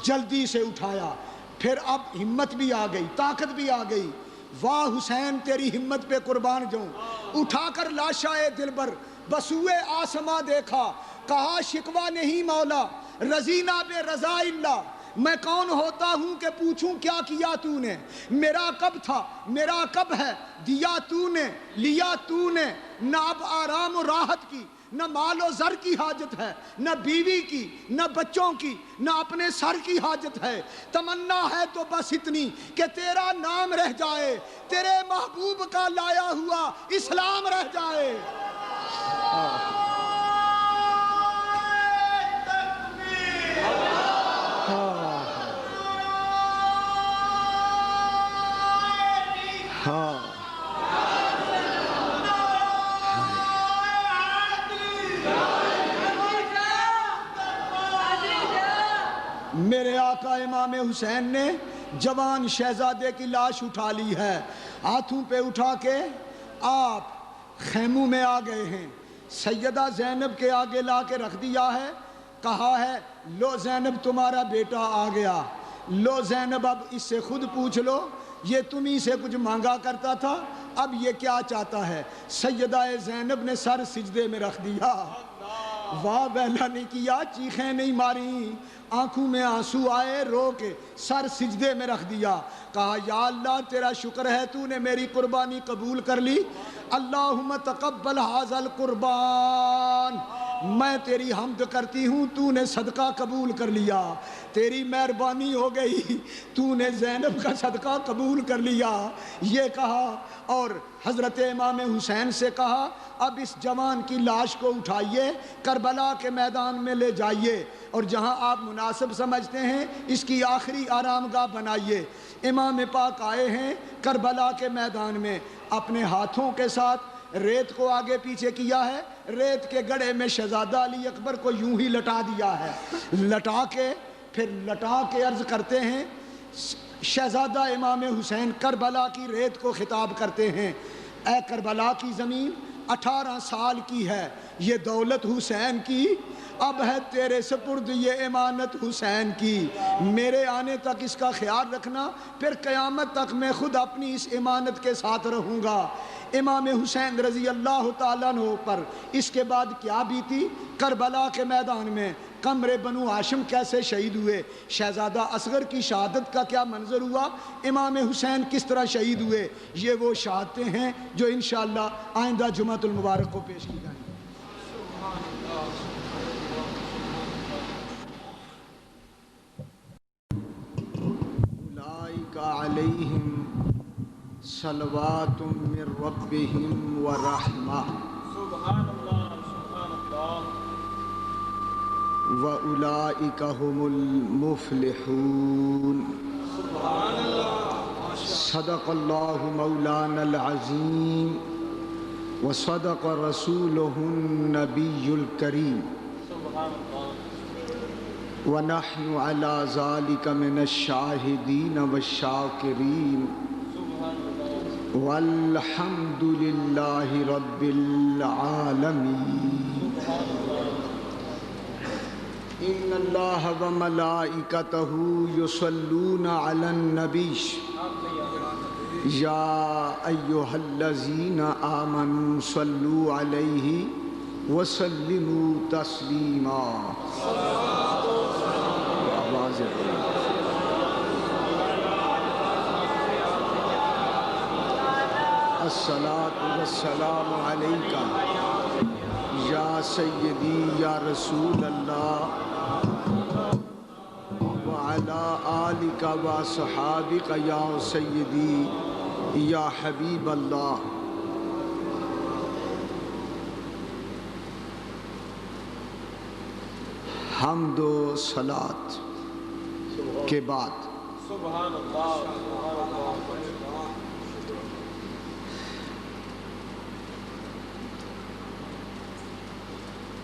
A: جلدی سے اٹھایا، پھر اب ہمت بھی آ گئی، طاقت بھی آ گئی۔ واہ حسین تیری ہمت پہ قربان جاؤں۔ اٹھا کر لاشائے دلبر بسوئے آسماں دیکھا، کہا شکوہ نہیں مولا، رضینا بے رضا اللہ، میں کون ہوتا ہوں کہ پوچھوں کیا کیا تو نے، میرا کب تھا میرا کب ہے، دیا تو نے لیا تو نے، نہ اب آرام و راحت کی، نہ مال و زر کی حاجت ہے، نہ بیوی کی، نہ بچوں کی، نہ اپنے سر کی حاجت ہے، تمنا ہے تو بس اتنی کہ تیرا نام رہ جائے، تیرے محبوب کا لایا ہوا اسلام رہ جائے۔ میرے آقا امام حسین نے جوان شہزادے کی لاش اٹھا لی ہے، ہاتھوں پہ اٹھا کے آپ خیموں میں آ گئے ہیں، سیدہ زینب کے آگے لا کے رکھ دیا ہے، کہا ہے لو زینب تمہارا بیٹا آ گیا، لو زینب اب اس سے خود پوچھ لو، یہ تمہیں سے کچھ مانگا کرتا تھا، اب یہ کیا چاہتا ہے؟ سیدہ زینب نے سر سجدے میں رکھ دیا، واہ بیلا نہیں کیا، چیخیں نہیں ماری، آنکھوں میں آنسو آئے، رو کے سر سجدے میں رکھ دیا، کہا یا اللہ تیرا شکر ہے تو نے میری قربانی قبول کر لی، اللہم تقبل ھذا القربان، میں تیری حمد کرتی ہوں تو نے صدقہ قبول کر لیا، تیری مہربانی ہو گئی تو نے زینب کا صدقہ قبول کر لیا، یہ کہا اور حضرت امام حسین سے کہا اب اس جوان کی لاش کو اٹھائیے کربلا کے میدان میں لے جائیے اور جہاں آپ مناسب سمجھتے ہیں اس کی آخری آرام گاہ بنائیے۔ امام پاک آئے ہیں کربلا کے میدان میں، اپنے ہاتھوں کے ساتھ ریت کو آگے پیچھے کیا ہے، ریت کے گڑھے میں شہزادہ علی اکبر کو یوں ہی لٹا دیا ہے، لٹا کے عرض کرتے ہیں شہزادہ امام حسین کربلا کی ریت کو خطاب کرتے ہیں، اے کربلا کی زمین 18 سال کی ہے یہ دولت حسین کی، اب ہے تیرے سپرد یہ امانت حسین کی، میرے آنے تک اس کا خیال رکھنا، پھر قیامت تک میں خود اپنی اس امانت کے ساتھ رہوں گا۔ امام حسین رضی اللہ تعالیٰ عنہ پر اس کے بعد کیا بیتی؟ کربلا کے میدان میں قمر بنو ہاشم کیسے شہید ہوئے، شہزادہ اصغر کی شہادت کا کیا منظر ہوا، امام حسین کس طرح شہید ہوئے، یہ وہ شہادتیں ہیں جو انشاءاللہ آئندہ جمعۃ المبارک کو پیش کی جائیں گی۔ اولئک علیہم صلوات من ربہم ورحمہ
B: سبحان اللہ سبحان اللہ
A: وَأُولَئِكَ هُمُ الْمُفْلِحُونَ
B: سبحان اللہ
A: صدق اللہ مولانا العظیم وصدق رسولہ النبی الکریم
B: سبحان اللہ
A: ونحن علی ذلک من الشاہدین والشاکرین والحمد للہ رب العالمین۔ ان اللہ وملائکتہ یصلون علی النبی یا ایہا الذین آمنوا صلوا علیہ وسلموا تسلیما۔ الصلاۃ والسلام علیک یا سیدی یا رسول اللہ وعلی آلک و صحابک یا سیدی یا حبیب اللہ۔ حمد و صلاۃ کے بعد
B: سبحان اللہ سبحان اللہ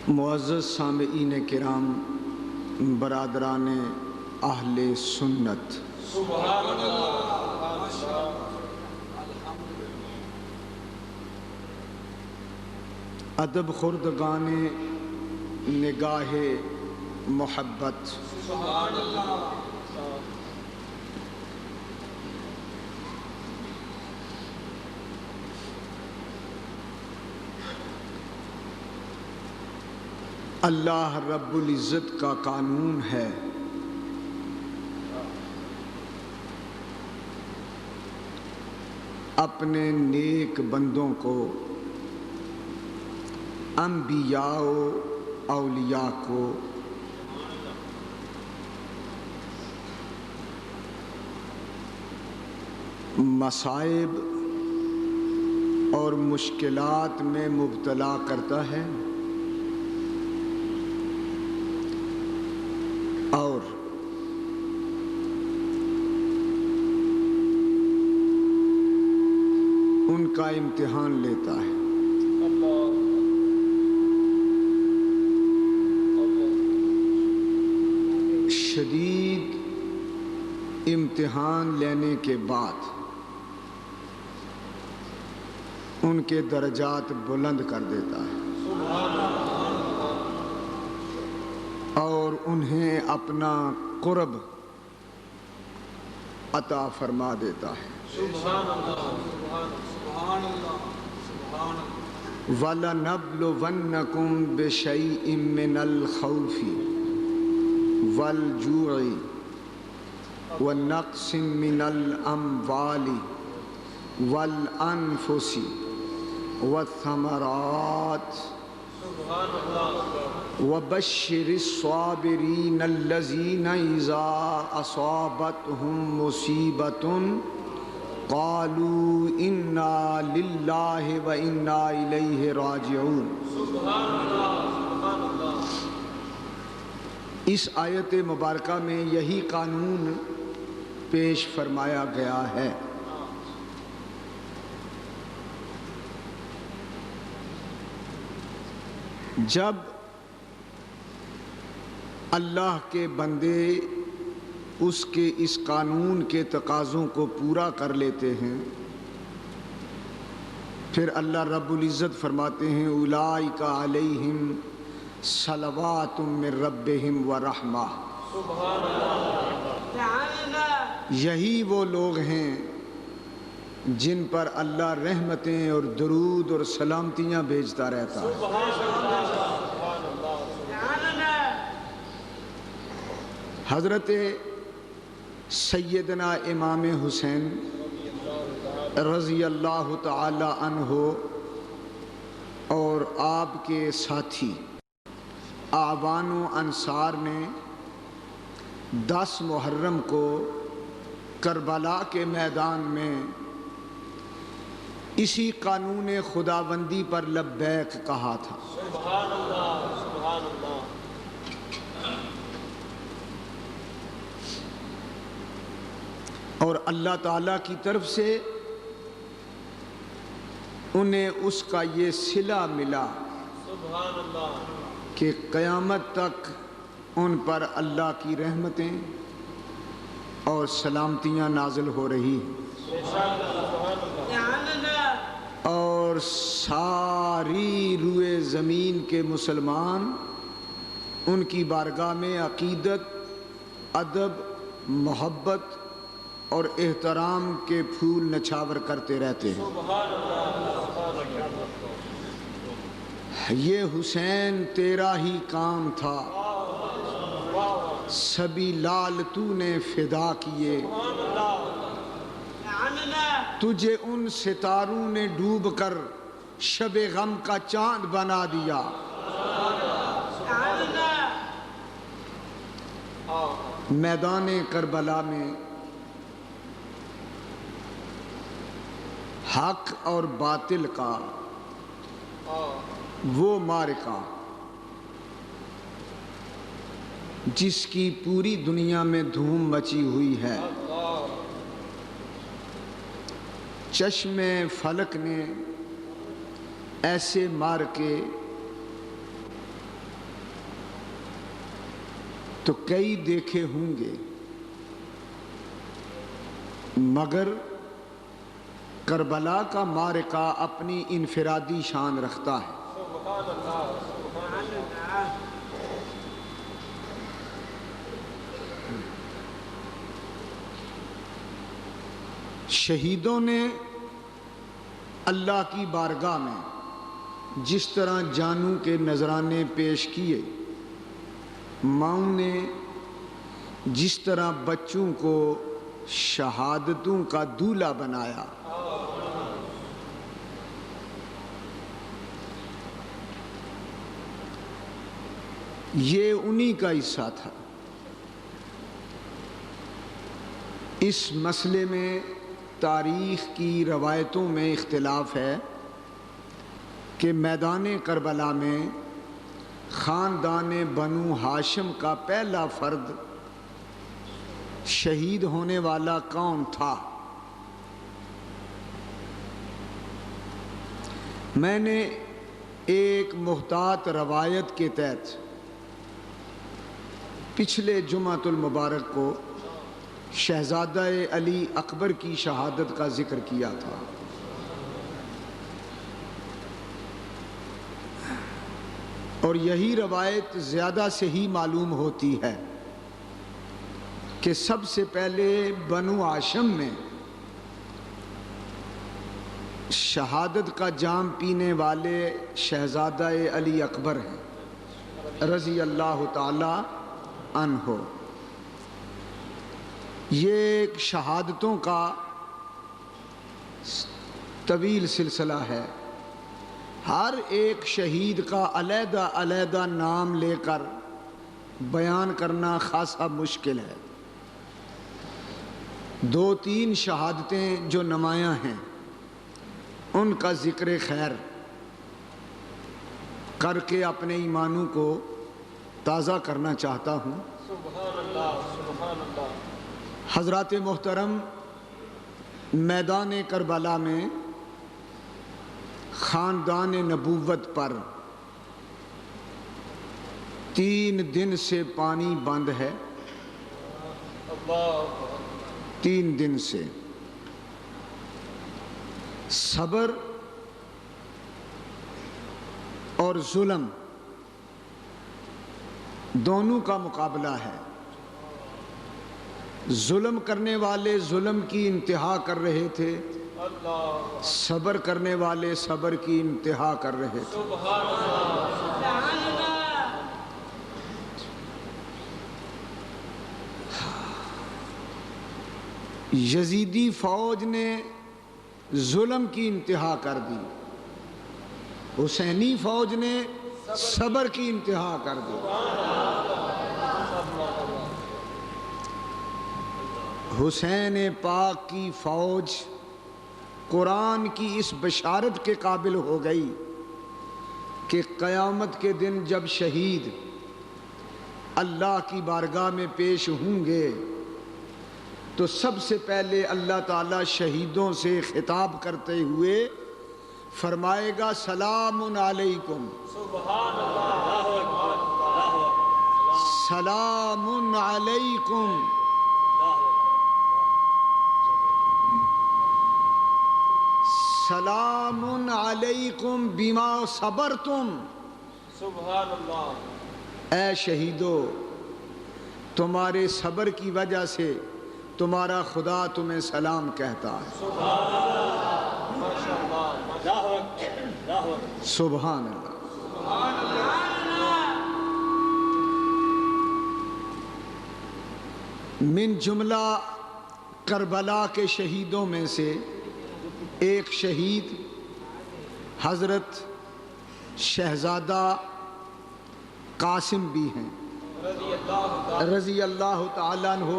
A: معزز سامعین کرام، برادران اہل سنت،
B: سبحان اللہ
A: ادب خوردگان نگاہ محبت،
B: سبحان اللہ
A: اللہ رب العزت کا قانون ہے اپنے نیک بندوں کو، انبیاء و اولیاء کو مصائب اور مشکلات میں مبتلا کرتا ہے اور ان کا امتحان لیتا ہے۔ شدید امتحان لینے کے بعد ان کے درجات بلند کر دیتا ہے اور انہیں اپنا قرب عطا فرما دیتا ہے۔ وَلَنَبْلُوَنَّكُمْ بِشَيْءٍ مِّنَ الْخَوْفِ وَالْجُوعِ وَنَقْصٍ مِّنَ الْأَمْوَالِ وَالْأَنفُسِ وَالثَّمَرَاتِ وَبَشِّرِ الصَّابِرِينَ الَّذِينَ إِذَا أَصَابَتْهُم مُّصِيبَةٌ قَالُوا إِنَّا لِلَّهِ وَإِنَّا إِلَيْهِ راجعون۔ اس آیت مبارکہ میں یہی قانون پیش فرمایا گیا ہے۔ جب اللہ کے بندے اس کے اس قانون کے تقاضوں کو پورا کر لیتے ہیں، پھر اللہ رب العزت فرماتے ہیں اولئک علیہم صلوات من ربہم ورحمہ۔ یہی وہ لوگ ہیں جن پر اللہ رحمتیں اور درود اور سلامتیاں بھیجتا رہتا ہے۔ حضرت سیدنا امام حسین رضی اللہ تعالی عنہ اور آپ کے ساتھی اعوان و انصار نے 10 محرم کو کربلا کے میدان میں اسی قانون خداوندی پر لبیک کہا تھا۔
B: سبحان اللہ، سبحان اللہ۔
A: اور اللہ تعالیٰ کی طرف سے انہیں اس کا یہ صلہ ملا
B: سبحان اللہ
A: کہ قیامت تک ان پر اللہ کی رحمتیں اور سلامتیاں نازل ہو رہی ہیں، اور ساری روئے زمین کے مسلمان ان کی بارگاہ میں عقیدت، ادب، محبت اور احترام کے پھول نچھاور کرتے رہتے ہیں۔ یہ حسین تیرا ہی کام تھا، سبھی لال تو نے فدا کیے، تجھے ان ستاروں نے ڈوب کر شب غم کا چاند بنا دیا۔ میدان کربلا میں حق اور باطل کا وہ معرکہ جس کی پوری دنیا میں دھوم مچی ہوئی ہے، چشم فلک نے ایسے معرکے تو کئی دیکھے ہوں گے، مگر کربلا کا معرکہ اپنی انفرادی شان رکھتا ہے۔ شہیدوں نے اللہ کی بارگاہ میں جس طرح جانوں کے نذرانے پیش کیے، ماؤں نے جس طرح بچوں کو شہادتوں کا دولہا بنایا، یہ انہی کا حصہ تھا۔ اس مسئلے میں تاریخ کی روایتوں میں اختلاف ہے کہ میدان کربلا میں خاندان بنو ہاشم کا پہلا فرد شہید ہونے والا کون تھا۔ میں نے ایک محتاط روایت کے تحت پچھلے جمعۃ المبارک کو شہزادہ علی اکبر کی شہادت کا ذکر کیا تھا. اور یہی روایت زیادہ سے ہی معلوم ہوتی ہے کہ سب سے پہلے بنو ہاشم میں شہادت کا جام پینے والے شہزادہ علی اکبر ہیں رضی اللہ تعالی عنہ. یہ ایک شہادتوں کا طویل سلسلہ ہے. ہر ایک شہید کا علیحدہ علیحدہ نام لے کر بیان کرنا خاصا مشکل ہے. 2-3 شہادتیں جو نمایاں ہیں ان کا ذکر خیر کر کے اپنے ایمانوں کو تازہ کرنا چاہتا ہوں.
B: سبحان اللہ سبحان اللہ.
A: حضرات محترم، میدان کربلا میں خاندان نبوت پر 3 دن سے پانی بند ہے. 3 دن سے صبر اور ظلم دونوں کا مقابلہ ہے. ظلم کرنے والے ظلم کی انتہا کر رہے تھے، صبر کرنے والے صبر کی انتہا کر رہے تھے. یزیدی فوج نے ظلم کی انتہا کر دی، حسینی فوج نے صبر کی انتہا کر دی. حسین پاک کی فوج قرآن کی اس بشارت کے قابل ہو گئی کہ قیامت کے دن جب شہید اللہ کی بارگاہ میں پیش ہوں گے تو سب سے پہلے اللہ تعالیٰ شہیدوں سے خطاب کرتے ہوئے فرمائے گا سلام علیکم.
B: سبحان اللہ.
A: سلام علیکم. سلام علیکم بما صبرتم.
B: سبحان اللہ.
A: اے شہیدو، تمہارے صبر کی وجہ سے تمہارا خدا تمہیں سلام کہتا ہے.
B: سبحان اللہ. ماشاء اللہ.
A: سبحان اللہ. من جملہ کربلا کے شہیدوں میں سے ایک شہید حضرت شہزادہ قاسم بھی ہیں رضی اللہ تعالیٰ عنہ.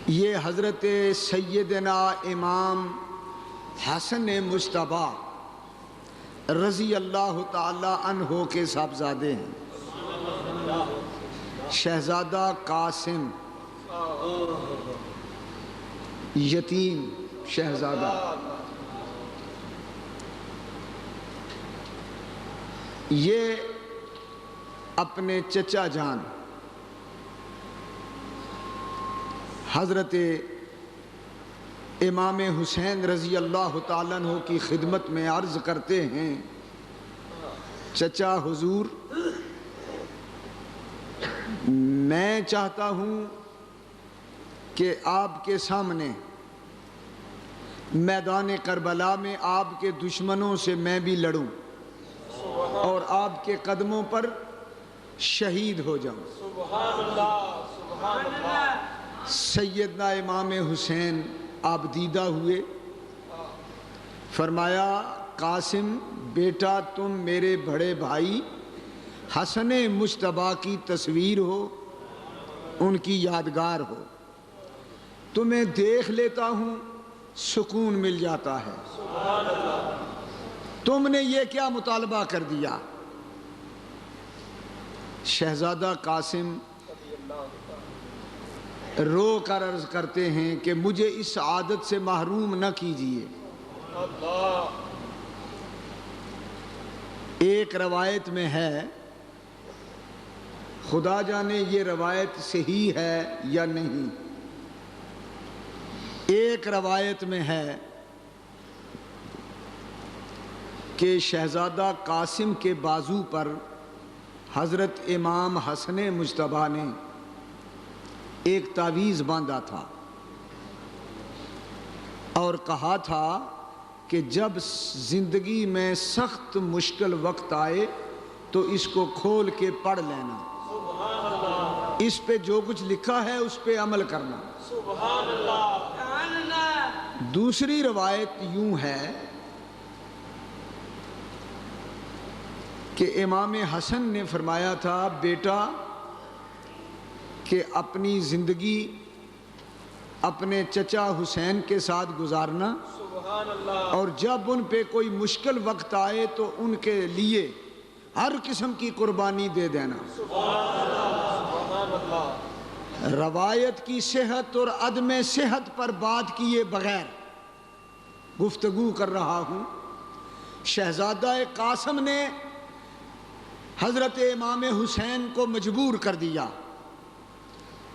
A: یہ حضرت سیدنا امام حسن مجتبیٰ رضی اللہ تعالیٰ عنہ کے صاحبزادے ہیں. شہزادہ قاسم یتیم شہزادہ، یہ اپنے چچا جان حضرت امام حسین رضی اللہ تعالیٰ عنہ کی خدمت میں عرض کرتے ہیں، چچا حضور، میں چاہتا ہوں کہ آپ کے سامنے میدان کربلا میں آپ کے دشمنوں سے میں بھی لڑوں اور آپ کے قدموں پر شہید ہو جاؤں.
B: سبحان اللہ. سبحان اللہ.
A: سیدنا امام حسین آپ دیدہ ہوئے، فرمایا قاسم بیٹا، تم میرے بڑے بھائی حسن مجتبیٰ کی تصویر ہو، ان کی یادگار ہو، تمہیں دیکھ لیتا ہوں سکون مل جاتا ہے. تم نے یہ کیا مطالبہ کر دیا؟ شہزادہ قاسم رو کر عرض کرتے ہیں کہ مجھے اس عادت سے محروم نہ کیجیے. ایک روایت میں ہے خدا جانے یہ روایت صحیح ہے یا نہیں۔ ایک روایت میں ہے کہ شہزادہ قاسم کے بازو پر حضرت امام حسن مجتبی نے ایک تعویذ باندھا تھا اور کہا تھا کہ جب زندگی میں سخت مشکل وقت آئے تو اس کو کھول کے پڑھ لینا، اس پہ جو کچھ لکھا ہے اس پہ عمل کرنا۔
B: سبحان اللہ۔
A: دوسری روایت یوں ہے کہ امام حسن نے فرمایا تھا، بیٹا کہ اپنی زندگی اپنے چچا حسین کے ساتھ گزارنا،
B: سبحان اللہ۔
A: اور جب ان پہ کوئی مشکل وقت آئے تو ان کے لیے ہر قسم کی قربانی دے دینا۔
B: سبحان اللہ۔
A: روایت کی صحت اور عدم صحت پر بات کیے بغیر گفتگو کر رہا ہوں۔ شہزادہ قاسم نے حضرت امام حسین کو مجبور کر دیا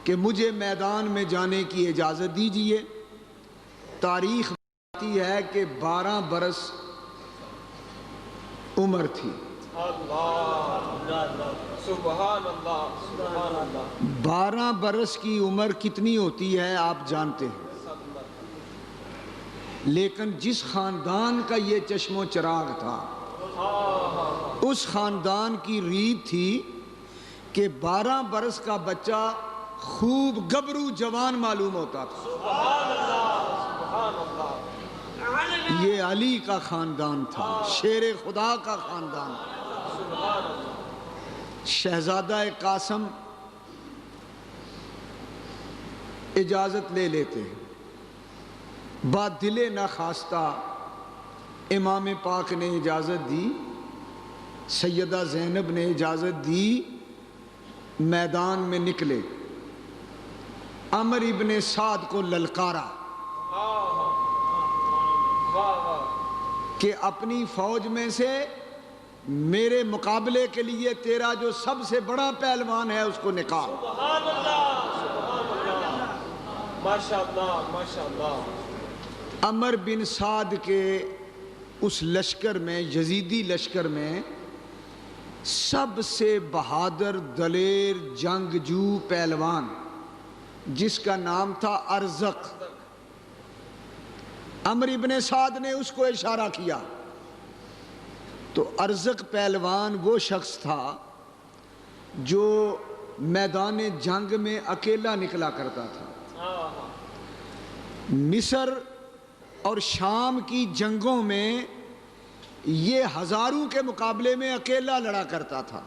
A: کہ مجھے میدان میں جانے کی اجازت دیجیے۔ تاریخ بتاتی ہے کہ 12 برس عمر تھی۔
B: سبحان اللہ، سبحان اللہ۔
A: 12 برس کی عمر کتنی ہوتی ہے آپ جانتے ہیں، لیکن جس خاندان کا یہ چشم و چراغ تھا اس خاندان کی ریت تھی کہ 12 برس کا بچہ خوب گبرو جوان معلوم ہوتا تھا۔
B: سبحان اللہ، سبحان اللہ۔
A: یہ علی کا خاندان تھا، شیر خدا کا خاندان تھا۔
B: سبحان اللہ۔
A: شہزادہ قاسم اجازت لے لیتے ہیں، بات دل نخواستہ امام پاک نے اجازت دی، سیدہ زینب نے اجازت دی، میدان میں نکلے، عمر ابن سعد کو للکارا کہ اپنی فوج میں سے میرے مقابلے کے لیے تیرا جو سب سے بڑا پہلوان ہے اس کو نکال۔
B: سبحان اللہ، سبحان اللہ۔ ماشاءاللہ، ماشاءاللہ۔
A: عمر بن سعد کے اس لشکر میں، یزیدی لشکر میں، سب سے بہادر دلیر جنگجو پہلوان جس کا نام تھا ارزق، عمر ابن سعد نے اس کو اشارہ کیا تو ارزق پہلوان وہ شخص تھا جو میدان جنگ میں اکیلا نکلا کرتا تھا۔ مصر اور شام کی جنگوں میں یہ ہزاروں کے مقابلے میں اکیلا لڑا کرتا تھا،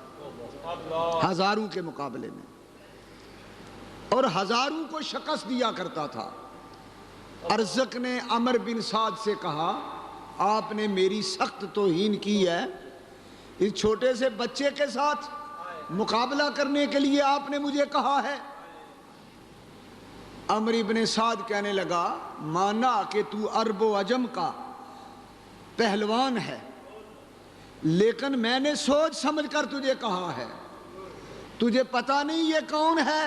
A: ہزاروں کے مقابلے میں، اور ہزاروں کو شکست دیا کرتا تھا۔ ارزق نے عمر بن سعد سے کہا، آپ نے میری سخت توہین کی ہے، اس چھوٹے سے بچے کے ساتھ مقابلہ کرنے کے لیے آپ نے مجھے کہا ہے۔ عمر ابن سعد کہنے لگا، مانا کہ تو عرب و عجم کا پہلوان ہے، لیکن میں نے سوچ سمجھ کر تجھے کہا ہے، تجھے پتہ نہیں یہ کون ہے؟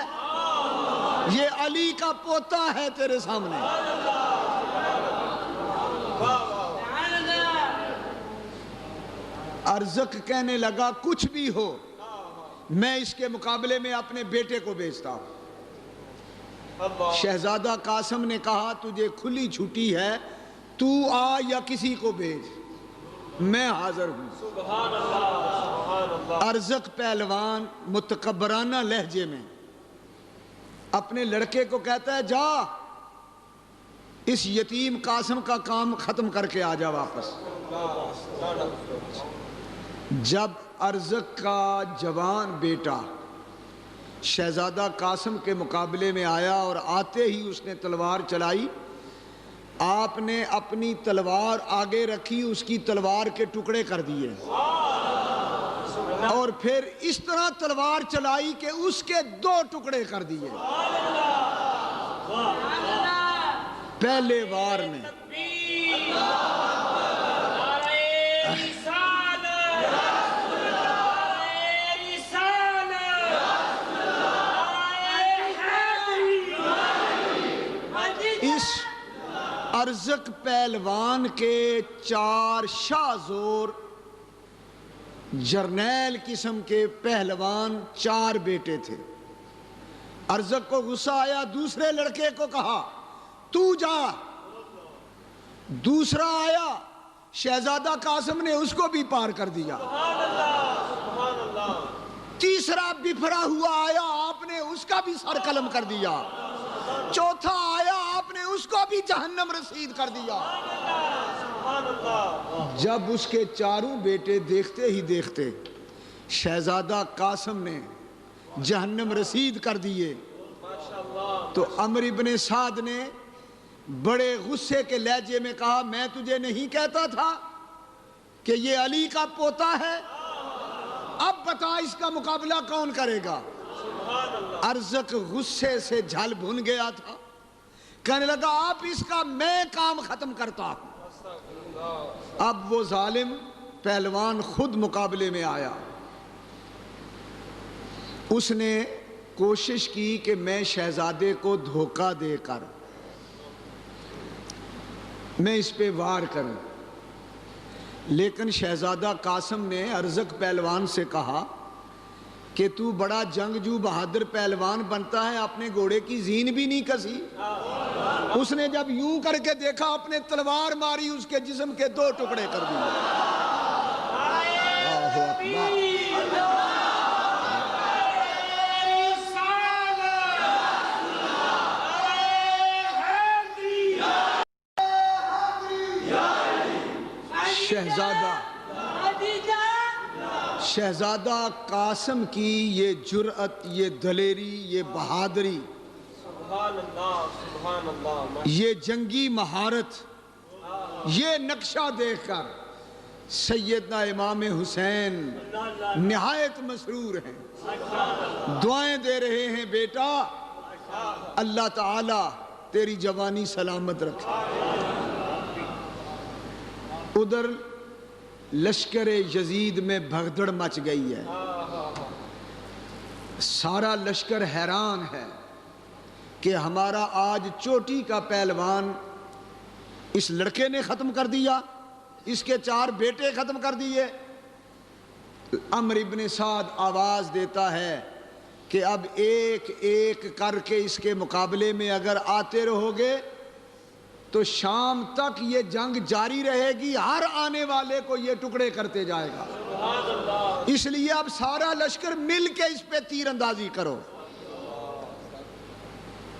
A: یہ علی کا پوتا ہے تیرے سامنے۔ ارزق کہنے لگا، کچھ بھی ہو میں اس کے مقابلے میں اپنے بیٹے کو بھیجتا ہوں۔ شہزادہ قاسم نے کہا، تجھے کھلی چھٹی ہے، تو آ یا کسی کو بھیج، میں حاضر ہوں۔
B: سبحان اللہ، سبحان اللہ۔
A: ارزق پہلوان متکبرانہ لہجے میں اپنے لڑکے کو کہتا ہے، جا اس یتیم قاسم کا کام ختم کر کے آ جا واپس۔ جب ارزق کا جوان بیٹا شہزادہ قاسم کے مقابلے میں آیا اور آتے ہی اس نے تلوار چلائی، آپ نے اپنی تلوار آگے رکھی، اس کی تلوار کے ٹکڑے کر دیے، اور پھر اس طرح تلوار چلائی کہ اس کے 2 ٹکڑے کر دیے پہلے وار میں۔ اس ارزق پہلوان کے 4 شاہ زور جرنیل قسم کے پہلوان 4 بیٹے تھے۔ ارزق کو غصہ آیا، دوسرے لڑکے کو کہا تو جا۔ دوسرا آیا، شہزادہ قاسم نے اس کو بھی پار کر دیا۔ تیسرا بفرا ہوا آیا، آپ نے اس کا بھی سر قلم کر دیا۔ چوتھا آیا، آپ نے اس کو بھی جہنم رسید کر دیا۔ جب اس کے 4 بیٹے دیکھتے ہی دیکھتے شہزادہ قاسم نے جہنم رسید کر دیے، تو عمرو ابن سعد نے بڑے غصے کے لہجے میں کہا میں تجھے نہیں کہتا تھا کہ یہ علی کا پوتا ہے؟ اب بتا اس کا مقابلہ کون کرے گا؟ ارزق غصے سے جھل بھن گیا تھا، کہنے لگا آپ اس کا میں کام ختم کرتا ہوں۔ اب وہ ظالم پہلوان خود مقابلے میں آیا۔ اس نے کوشش کی کہ میں شہزادے کو دھوکہ دے کر میں اس پہ وار کروں، لیکن شہزادہ قاسم نے ارزق پہلوان سے کہا کہ تو بڑا جنگجو بہادر پہلوان بنتا ہے، اپنے گھوڑے کی زین بھی نہیں کسی۔ اس نے جب یوں کر کے دیکھا، اپنے تلوار ماری، اس کے جسم کے 2 ٹکڑے کر دیے۔ اللہ اکبر۔ شہزادہ قاسم کی یہ جرأت، یہ دلیری، یہ بہادری، یہ جنگی مہارت، یہ نقشہ دیکھ کر سیدنا امام حسین نہایت مسرور ہیں، دعائیں دے رہے ہیں بیٹا اللہ تعالی تیری جوانی سلامت رکھے۔ ادھر لشکر یزید میں بھگدڑ مچ گئی ہے، سارا لشکر حیران ہے کہ ہمارا آج چوٹی کا پہلوان اس لڑکے نے ختم کر دیا، اس کے 4 بیٹے ختم کر دیے۔ عمرو ابن سعد آواز دیتا ہے کہ اب ایک ایک کر کے اس کے مقابلے میں اگر آتے رہو گے تو شام تک یہ جنگ جاری رہے گی، ہر آنے والے کو یہ ٹکڑے کرتے جائے گا، اس لیے اب سارا لشکر مل کے اس پہ تیر اندازی کرو۔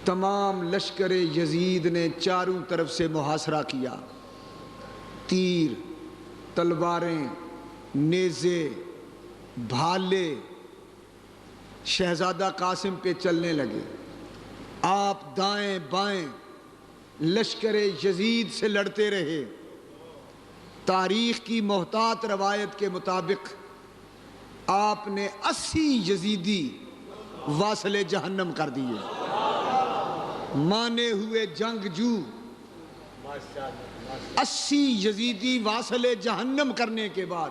A: تمام لشکر یزید نے چاروں طرف سے محاصرہ کیا، تیر، تلواریں، نیزے، بھالے شہزادہ قاسم پہ چلنے لگے۔ آپ دائیں بائیں لشکر یزید سے لڑتے رہے۔ تاریخ کی محتاط روایت کے مطابق آپ نے 80 یزیدی واصل جہنم کر دیے۔ مانے ہوئے جنگجو 80 یزیدی واصل جہنم کرنے کے بعد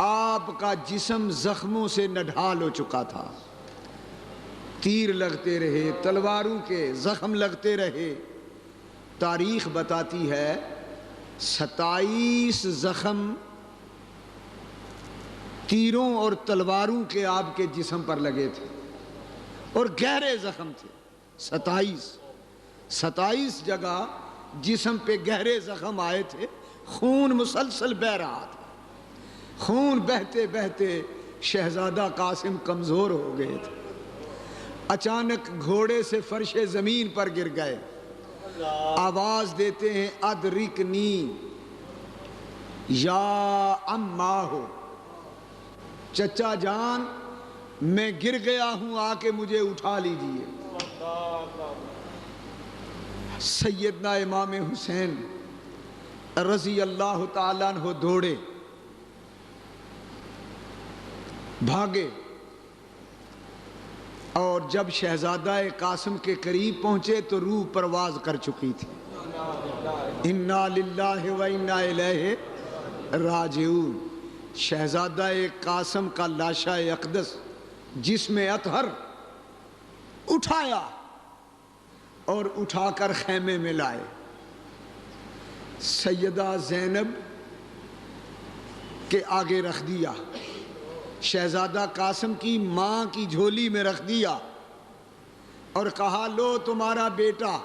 A: آپ کا جسم زخموں سے نڈھال ہو چکا تھا، تیر لگتے رہے، تلواروں کے زخم لگتے رہے۔ تاریخ بتاتی ہے 27 زخم تیروں اور تلواروں کے آپ کے جسم پر لگے تھے، اور گہرے زخم تھے۔ 27 جگہ جسم پہ گہرے زخم آئے تھے، خون مسلسل بہہ رہا تھا۔ خون بہتے بہتے شہزادہ قاسم کمزور ہو گئے تھے، اچانک گھوڑے سے فرش زمین پر گر گئے، آواز دیتے ہیں ادرکنی یا اماں ہو، چچا جان میں گر گیا ہوں، آ کے مجھے اٹھا لیجئے۔ سیدنا امام حسین رضی اللہ تعالیٰ عنہ دوڑے، بھاگے، اور جب شہزادہ قاسم کے قریب پہنچے تو روح پرواز کر چکی تھی۔ انا للہ و انا الیہ راجعون۔ شہزادہ قاسم کا لاشا اقدس جس میں اطہر اٹھایا، اور اٹھا کر خیمے میں لائے. سیدہ زینب کے آگے رکھ دیا, شہزادہ قاسم کی ماں کی جھولی میں رکھ دیا اور کہا لو تمہارا بیٹا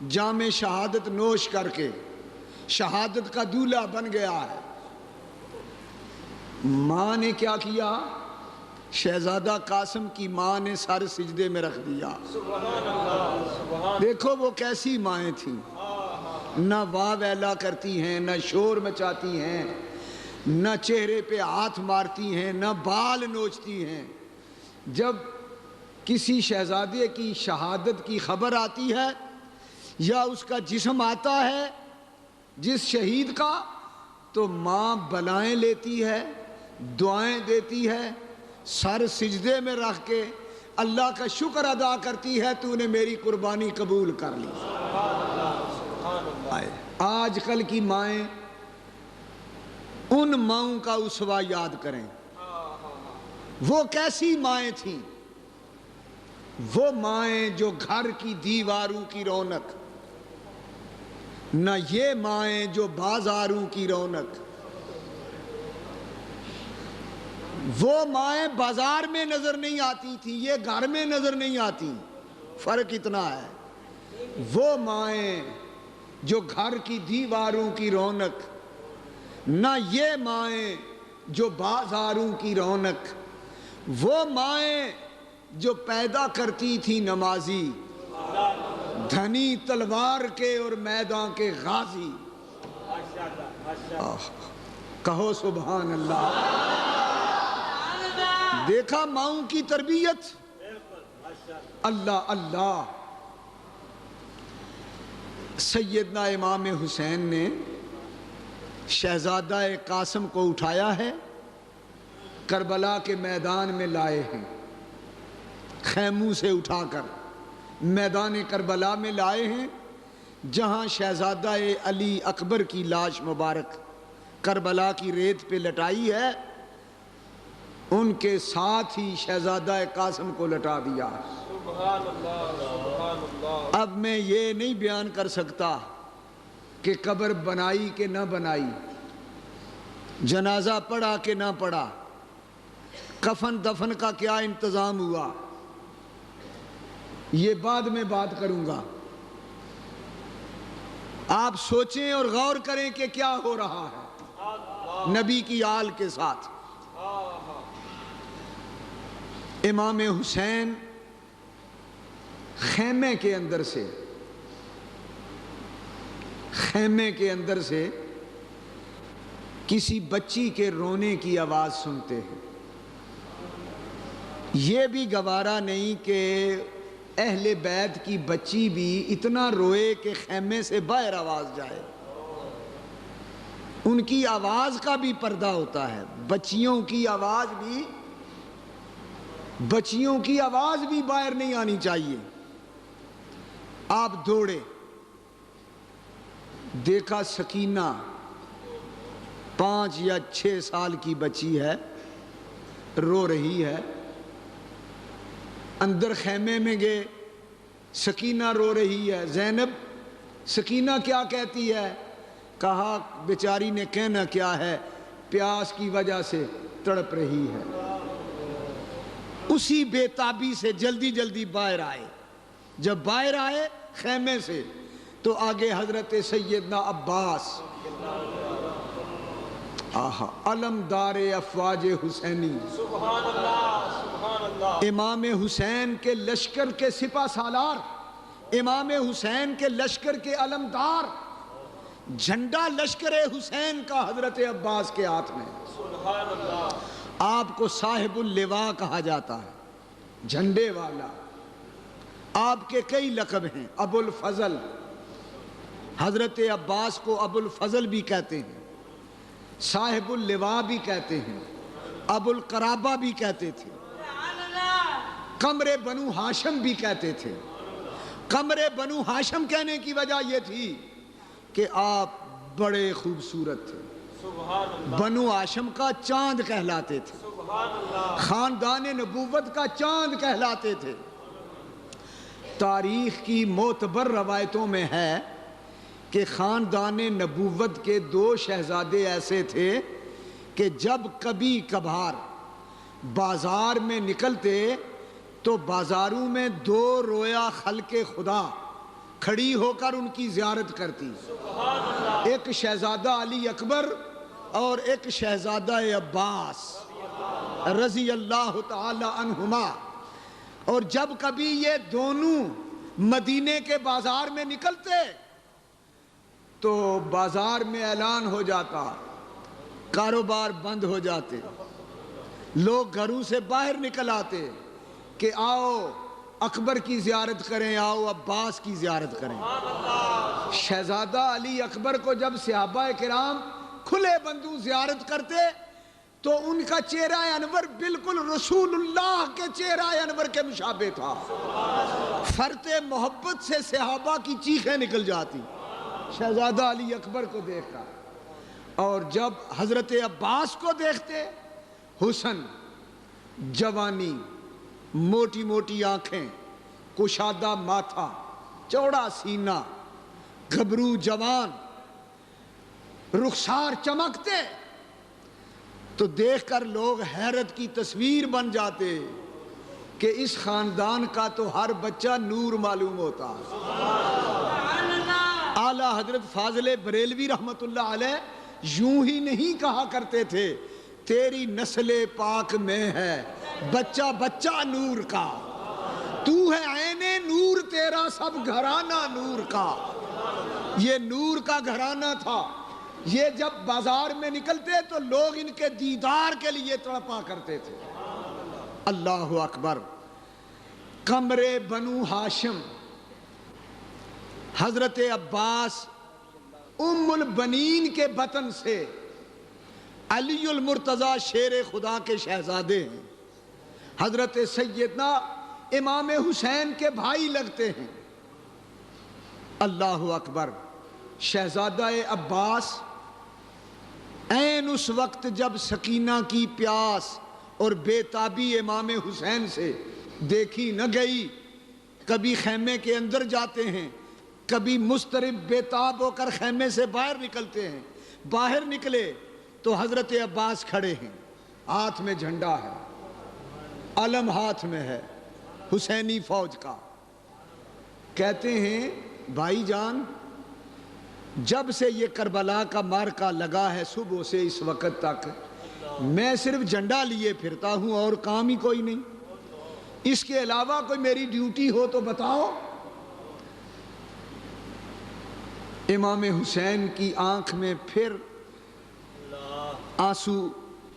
A: جام شہادت نوش کر کے شہادت کا دولہا بن گیا ہے. ماں نے کیا کیا؟ شہزادہ قاسم کی ماں نے سر سجدے میں رکھ دیا. دیکھو وہ کیسی مائیں تھیں, نہ واہ ویلا کرتی ہیں, نہ شور مچاتی ہیں, نہ چہرے پہ ہاتھ مارتی ہیں, نہ بال نوچتی ہیں. جب کسی شہزادے کی شہادت کی خبر آتی ہے یا اس کا جسم آتا ہے جس شہید کا, تو ماں بلائیں لیتی ہے, دعائیں دیتی ہے, سر سجدے میں رکھ کے اللہ کا شکر ادا کرتی ہے تو نے میری قربانی قبول کر لی. آج کل کی مائیں ان ماؤں کا اسوہ یاد کریں, وہ کیسی مائیں تھیں. وہ مائیں جو گھر کی دیواروں کی رونق, نہ یہ مائیں جو بازاروں کی رونق. وہ مائیں بازار میں نظر نہیں آتی تھی, یہ گھر میں نظر نہیں آتی, فرق اتنا ہے. وہ مائیں جو گھر کی دیواروں کی رونق, نہ یہ مائیں جو بازاروں کی رونق. وہ مائیں جو پیدا کرتی تھی نمازی, دھنی تلوار کے اور میدان کے غازی. کہو سبحان اللہ. دیکھا ماؤں کی تربیت, اللہ اللہ. سیدنا امام حسین نے شہزادہ قاسم کو اٹھایا ہے, کربلا کے میدان میں لائے ہیں, خیموں سے اٹھا کر میدان کربلا میں لائے ہیں, جہاں شہزادہ علی اکبر کی لاش مبارک کربلا کی ریت پہ لٹائی ہے, ان کے ساتھ ہی شہزادہ قاسم کو لٹا دیا.
B: سبحان اللہ, سبحان اللہ.
A: اب میں یہ نہیں بیان کر سکتا کہ قبر بنائی کہ نہ بنائی, جنازہ پڑا کہ نہ پڑا, کفن دفن کا کیا انتظام ہوا, یہ بعد میں بات کروں گا. آپ سوچیں اور غور کریں کہ کیا ہو رہا ہے نبی کی آل کے ساتھ. امام حسین خیمے کے اندر سے کسی بچی کے رونے کی آواز سنتے ہیں. یہ بھی گوارا نہیں کہ اہل بیت کی بچی بھی اتنا روئے کہ خیمے سے باہر آواز جائے. ان کی آواز کا بھی پردہ ہوتا ہے, بچیوں کی آواز بھی باہر نہیں آنی چاہیے. آپ دوڑے, دیکھا سکینہ 5 یا 6 سال کی بچی ہے, رو رہی ہے. اندر خیمے میں گئے, سکینہ رو رہی ہے. زینب, سکینہ کیا کہتی ہے؟ کہا بیچاری نے کہنا کیا ہے, پیاس کی وجہ سے تڑپ رہی ہے. اسی بے تابی سے جلدی جلدی باہر آئے. جب باہر آئے خیمے سے تو آگے حضرت سیدنا عباس, علمدار افواج حسینی,
B: سبحان اللہ, سبحان اللہ.
A: امام حسین کے لشکر کے سپہ سالار, امام حسین کے لشکر کے علمدار, جھنڈا لشکر حسین کا حضرت عباس کے ہاتھ میں.
B: سبحان اللہ.
A: آپ کو صاحب اللواء کہا جاتا ہے, جھنڈے والا. آپ کے کئی لقب ہیں, ابو الفضل, حضرت عباس کو ابو الفضل بھی کہتے ہیں, صاحب اللواء بھی کہتے ہیں, ابو القرابہ بھی کہتے تھے, قمر بنو ہاشم بھی کہتے تھے. قمر بنو ہاشم کہنے کی وجہ یہ تھی کہ آپ بڑے خوبصورت تھے,
B: سبحان اللہ.
A: بنو ہاشم کا چاند کہلاتے تھے,
B: سبحان اللہ.
A: خاندان نبوت کا چاند کہلاتے تھے. تاریخ کی معتبر روایتوں میں ہے کہ خاندان نبوت کے 2 شہزادے ایسے تھے کہ جب کبھی کبھار بازار میں نکلتے تو بازاروں میں 2 رویا خلق خدا کھڑی ہو کر ان کی زیارت کرتی، ایک شہزادہ علی اکبر اور ایک شہزادہ عباس رضی اللہ تعالی عنہما۔ اور جب کبھی یہ دونوں مدینے کے بازار میں نکلتے تو بازار میں اعلان ہو جاتا، کاروبار بند ہو جاتے، لوگ گھروں سے باہر نکل آتے کہ آؤ اکبر کی زیارت کریں، آؤ عباس کی زیارت کریں۔ شہزادہ علی اکبر کو جب صحابہ کرام کھلے بندوں زیارت کرتے تو ان کا چہرہ انور بالکل رسول اللہ کے چہرہ انور کے مشابہ تھا، فرط محبت سے صحابہ کی چیخیں نکل جاتی شہزادہ علی اکبر کو دیکھ کر۔ اور جب حضرت عباس کو دیکھتے، حسن، جوانی، موٹی موٹی آنکھیں، کشادہ ماتھا، چوڑا سینہ، گھبرو جوان، رخسار چمکتے، تو دیکھ کر لوگ حیرت کی تصویر بن جاتے کہ اس خاندان کا تو ہر بچہ نور معلوم ہوتا۔ اعلیٰ حضرت فاضل بریلوی رحمت اللہ علیہ یوں ہی نہیں کہا کرتے تھے تیری نسل پاک میں ہے بچہ بچہ نور کا، تو ہے عین نور تیرا سب گھرانہ نور کا۔ یہ نور کا گھرانہ تھا، یہ جب بازار میں نکلتے تو لوگ ان کے دیدار کے لیے تڑپا کرتے تھے۔ اللہ اکبر۔ قمر بنو ہاشم حضرت عباس ام البنین کے بطن سے علی المرتضی شیر خدا کے شہزادے ہیں، حضرت سیدنا امام حسین کے بھائی لگتے ہیں۔ اللہ اکبر۔ شہزادہ عباس عین اس وقت جب سکینہ کی پیاس اور بے تابی امام حسین سے دیکھی نہ گئی، کبھی خیمے کے اندر جاتے ہیں، کبھی مضطرب بے تاب ہو کر خیمے سے باہر نکلتے ہیں۔ باہر نکلے تو حضرت عباس کھڑے ہیں، ہاتھ میں جھنڈا ہے، علم ہاتھ میں ہے حسینی فوج کا۔ کہتے ہیں بھائی جان، جب سے یہ کربلا کا معرکہ لگا ہے صبح سے اس وقت تک میں صرف جھنڈا لیے پھرتا ہوں اور کام ہی کوئی نہیں، اس کے علاوہ کوئی میری ڈیوٹی ہو تو بتاؤ۔ امام حسین کی آنکھ میں پھر آنسو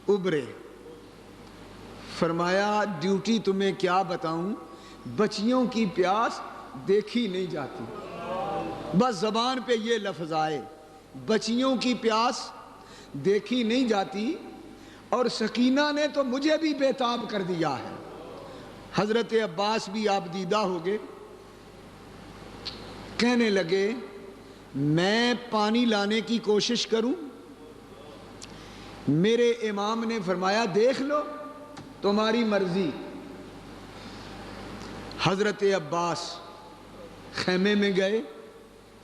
A: ابھرے، فرمایا ڈیوٹی تمہیں کیا بتاؤں، بچیوں کی پیاس دیکھی نہیں جاتی، بس زبان پہ یہ لفظ آئے، بچیوں کی پیاس دیکھی نہیں جاتی، اور سکینہ نے تو مجھے بھی بے تاب کر دیا ہے۔ حضرت عباس بھی آپ دیدہ ہو گئے، کہنے لگے میں پانی لانے کی کوشش کروں؟ میرے امام نے فرمایا دیکھ لو تمہاری مرضی۔ حضرت عباس خیمے میں گئے،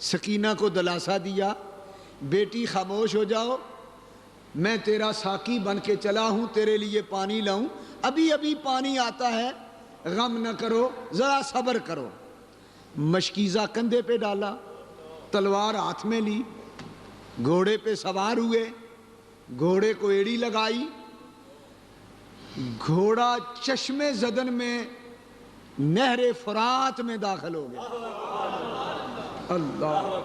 A: سکینہ کو دلاسا دیا، بیٹی خاموش ہو جاؤ، میں تیرا ساقی بن کے چلا ہوں، تیرے لیے پانی لاؤں، ابھی ابھی پانی آتا ہے، غم نہ کرو، ذرا صبر کرو۔ مشکیزہ کندھے پہ ڈالا، تلوار ہاتھ میں لی، گھوڑے پہ سوار ہوئے، گھوڑے کو ایڑی لگائی، گھوڑا چشم زدن میں نہر فرات میں داخل ہو گیا۔ اللہ،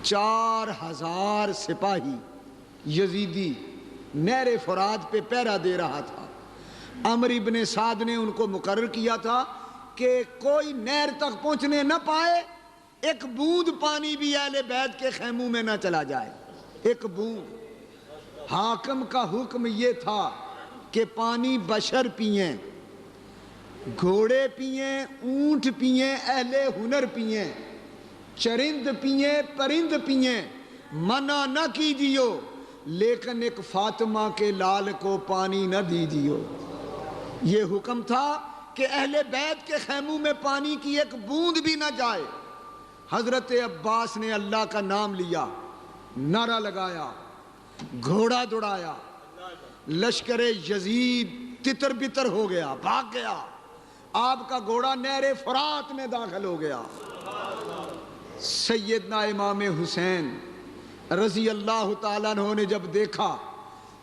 A: 4000 سپاہی یزیدی نہر فرات پہ پہرا دے رہا تھا۔ عمرو بن سعد نے ان کو مقرر کیا تھا کہ کوئی نہر تک پہنچنے نہ پائے، ایک بوند پانی بھی اہل بیت کے خیموں میں نہ چلا جائے، ایک بوند۔ حاکم کا حکم یہ تھا کہ پانی بشر پئیں، گھوڑے پئیں، اونٹ پئیں، اہل ہنر پئیں، چرند پئیں، پرند پئیں، منع نہ کیجیو، لیکن ایک فاطمہ کے لال کو پانی نہ دیجیو۔ یہ حکم تھا کہ اہل بیت کے خیموں میں پانی کی ایک بوند بھی نہ جائے۔ حضرت عباس نے اللہ کا نام لیا، نعرہ لگایا، گھوڑا دوڑایا، لشکر یزید تتر بتر ہو گیا، بھاگ گیا۔ آپ کا گھوڑا نہر فرات میں داخل ہو گیا۔ سیدنا امام حسین رضی اللہ تعالیٰ عنہ نے جب دیکھا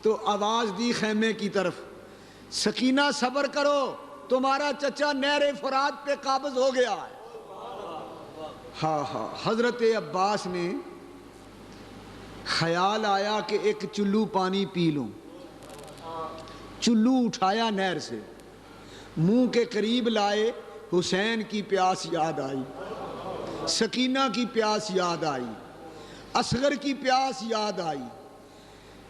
A: تو آواز دی خیمے کی طرف، سکینہ صبر کرو، تمہارا چچا نہر فرات پہ قابض ہو گیا ہے۔ ہاں حضرت عباس نے خیال آیا کہ ایک چلو پانی پی لوں۔ چلو اٹھایا نہر سے، منہ کے قریب لائے، حسین کی پیاس یاد آئی، سکینہ کی پیاس یاد آئی، اصغر کی پیاس یاد آئی،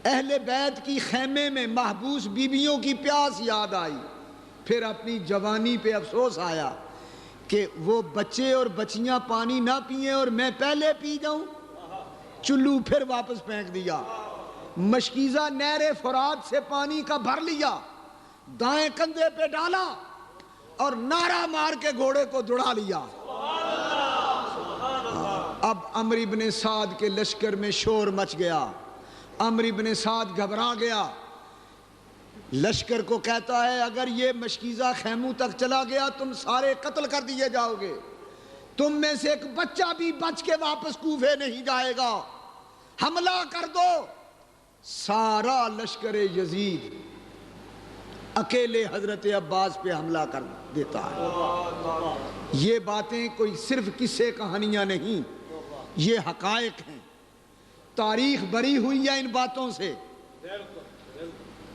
A: اہل بیت کی خیمے میں محبوس بیویوں کی پیاس یاد آئی۔ پھر اپنی جوانی پہ افسوس آیا کہ وہ بچے اور بچیاں پانی نہ پئیں اور میں پہلے پی جاؤں۔ چلو پھر واپس پھینک دیا، مشکیزہ نہر فرات سے پانی کا بھر لیا، دائیں کندھے پہ ڈالا اور نعرہ مار کے گھوڑے کو دوڑا لیا۔ اب عمرو بن سعد کے لشکر میں شور مچ گیا، عمرو بن سعد گھبرا گیا، لشکر کو کہتا ہے اگر یہ مشکیزہ خیموں تک چلا گیا تم سارے قتل کر دیے جاؤ گے، تم میں سے ایک بچہ بھی بچ کے واپس کوفے نہیں جائے گا، حملہ کر دو۔ سارا لشکر یزید اکیلے حضرت عباس پہ حملہ کر دیتا ہے۔ یہ باتیں کوئی صرف قصے کہانیاں نہیں، یہ حقائق ہیں، تاریخ بری ہوئی ہے ان باتوں سے۔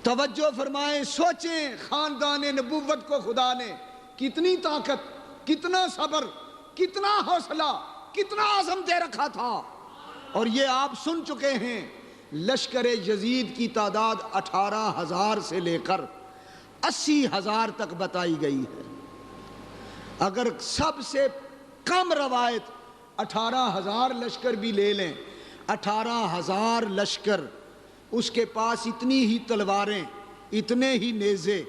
A: توجہ فرمائیں، سوچیں خاندان نبوت کو خدا نے کتنی طاقت، کتنا صبر، کتنا حوصلہ، کتنا عزم دے رکھا تھا، اور یہ آپ سن چکے ہیں۔ لشکر یزید کی تعداد 18,000 سے لے کر 80,000 تک بتائی گئی ہے۔ اگر سب سے کم روایت 18,000 لشکر بھی لے لیں، 18,000 لشکر، اس کے پاس اتنی ہی تلواریں، اتنے ہی نیزے،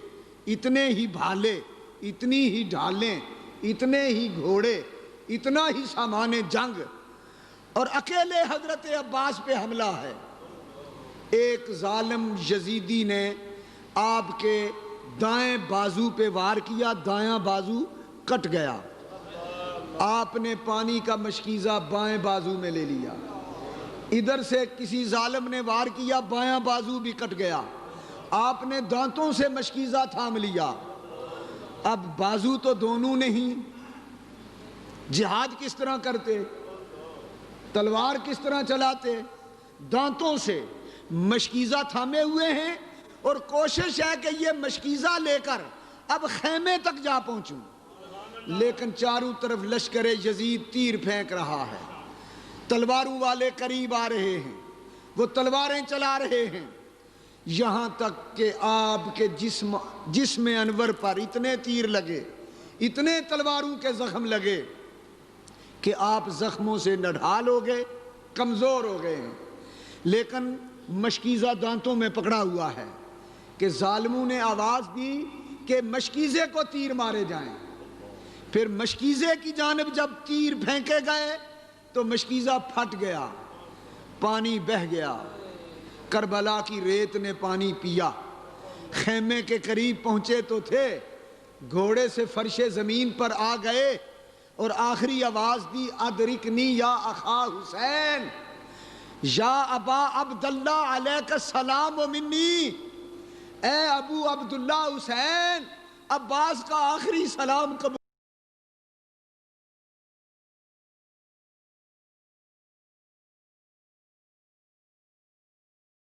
A: اتنے ہی بھالے، اتنی ہی ڈھالیں، اتنے ہی گھوڑے، اتنا ہی سامان جنگ، اور اکیلے حضرت عباس پہ حملہ ہے۔ ایک ظالم یزیدی نے آپ کے دائیں بازو پہ وار کیا، دایاں بازو کٹ گیا، آپ نے پانی کا مشکیزہ بائیں بازو میں لے لیا۔ ادھر سے کسی ظالم نے وار کیا، بایاں بازو بھی کٹ گیا، آپ نے دانتوں سے مشکیزہ تھام لیا۔ اب بازو تو دونوں نہیں، جہاد کس طرح کرتے، تلوار کس طرح چلاتے؟ دانتوں سے مشکیزہ تھامے ہوئے ہیں، اور کوشش ہے کہ یہ مشکیزہ لے کر اب خیمے تک جا پہنچوں، لیکن چاروں طرف لشکر یزید تیر پھینک رہا ہے، تلواروں والے قریب آ رہے ہیں، وہ تلواریں چلا رہے ہیں، یہاں تک کہ آپ کے جسم انور پر اتنے تیر لگے، اتنے تلواروں کے زخم لگے کہ آپ زخموں سے نڈھال ہو گئے، کمزور ہو گئے ہیں، لیکن مشکیزہ دانتوں میں پکڑا ہوا ہے کہ ظالموں نے آواز دی کہ مشکیزے کو تیر مارے جائیں۔ پھر مشکیزے کی جانب جب تیر پھینکے گئے تو مشکیزہ پھٹ گیا، پانی بہہ گیا، کربلا کی ریت نے پانی پیا۔ خیمے کے قریب پہنچے تو تھے، گھوڑے سے فرش زمین پر آ گئے اور آخری آواز دی، ادرکنی یا اخا حسین، یا ابا عبداللہ علیک السلام و منی، اے ابو عبداللہ حسین، عباس کا آخری سلام قبول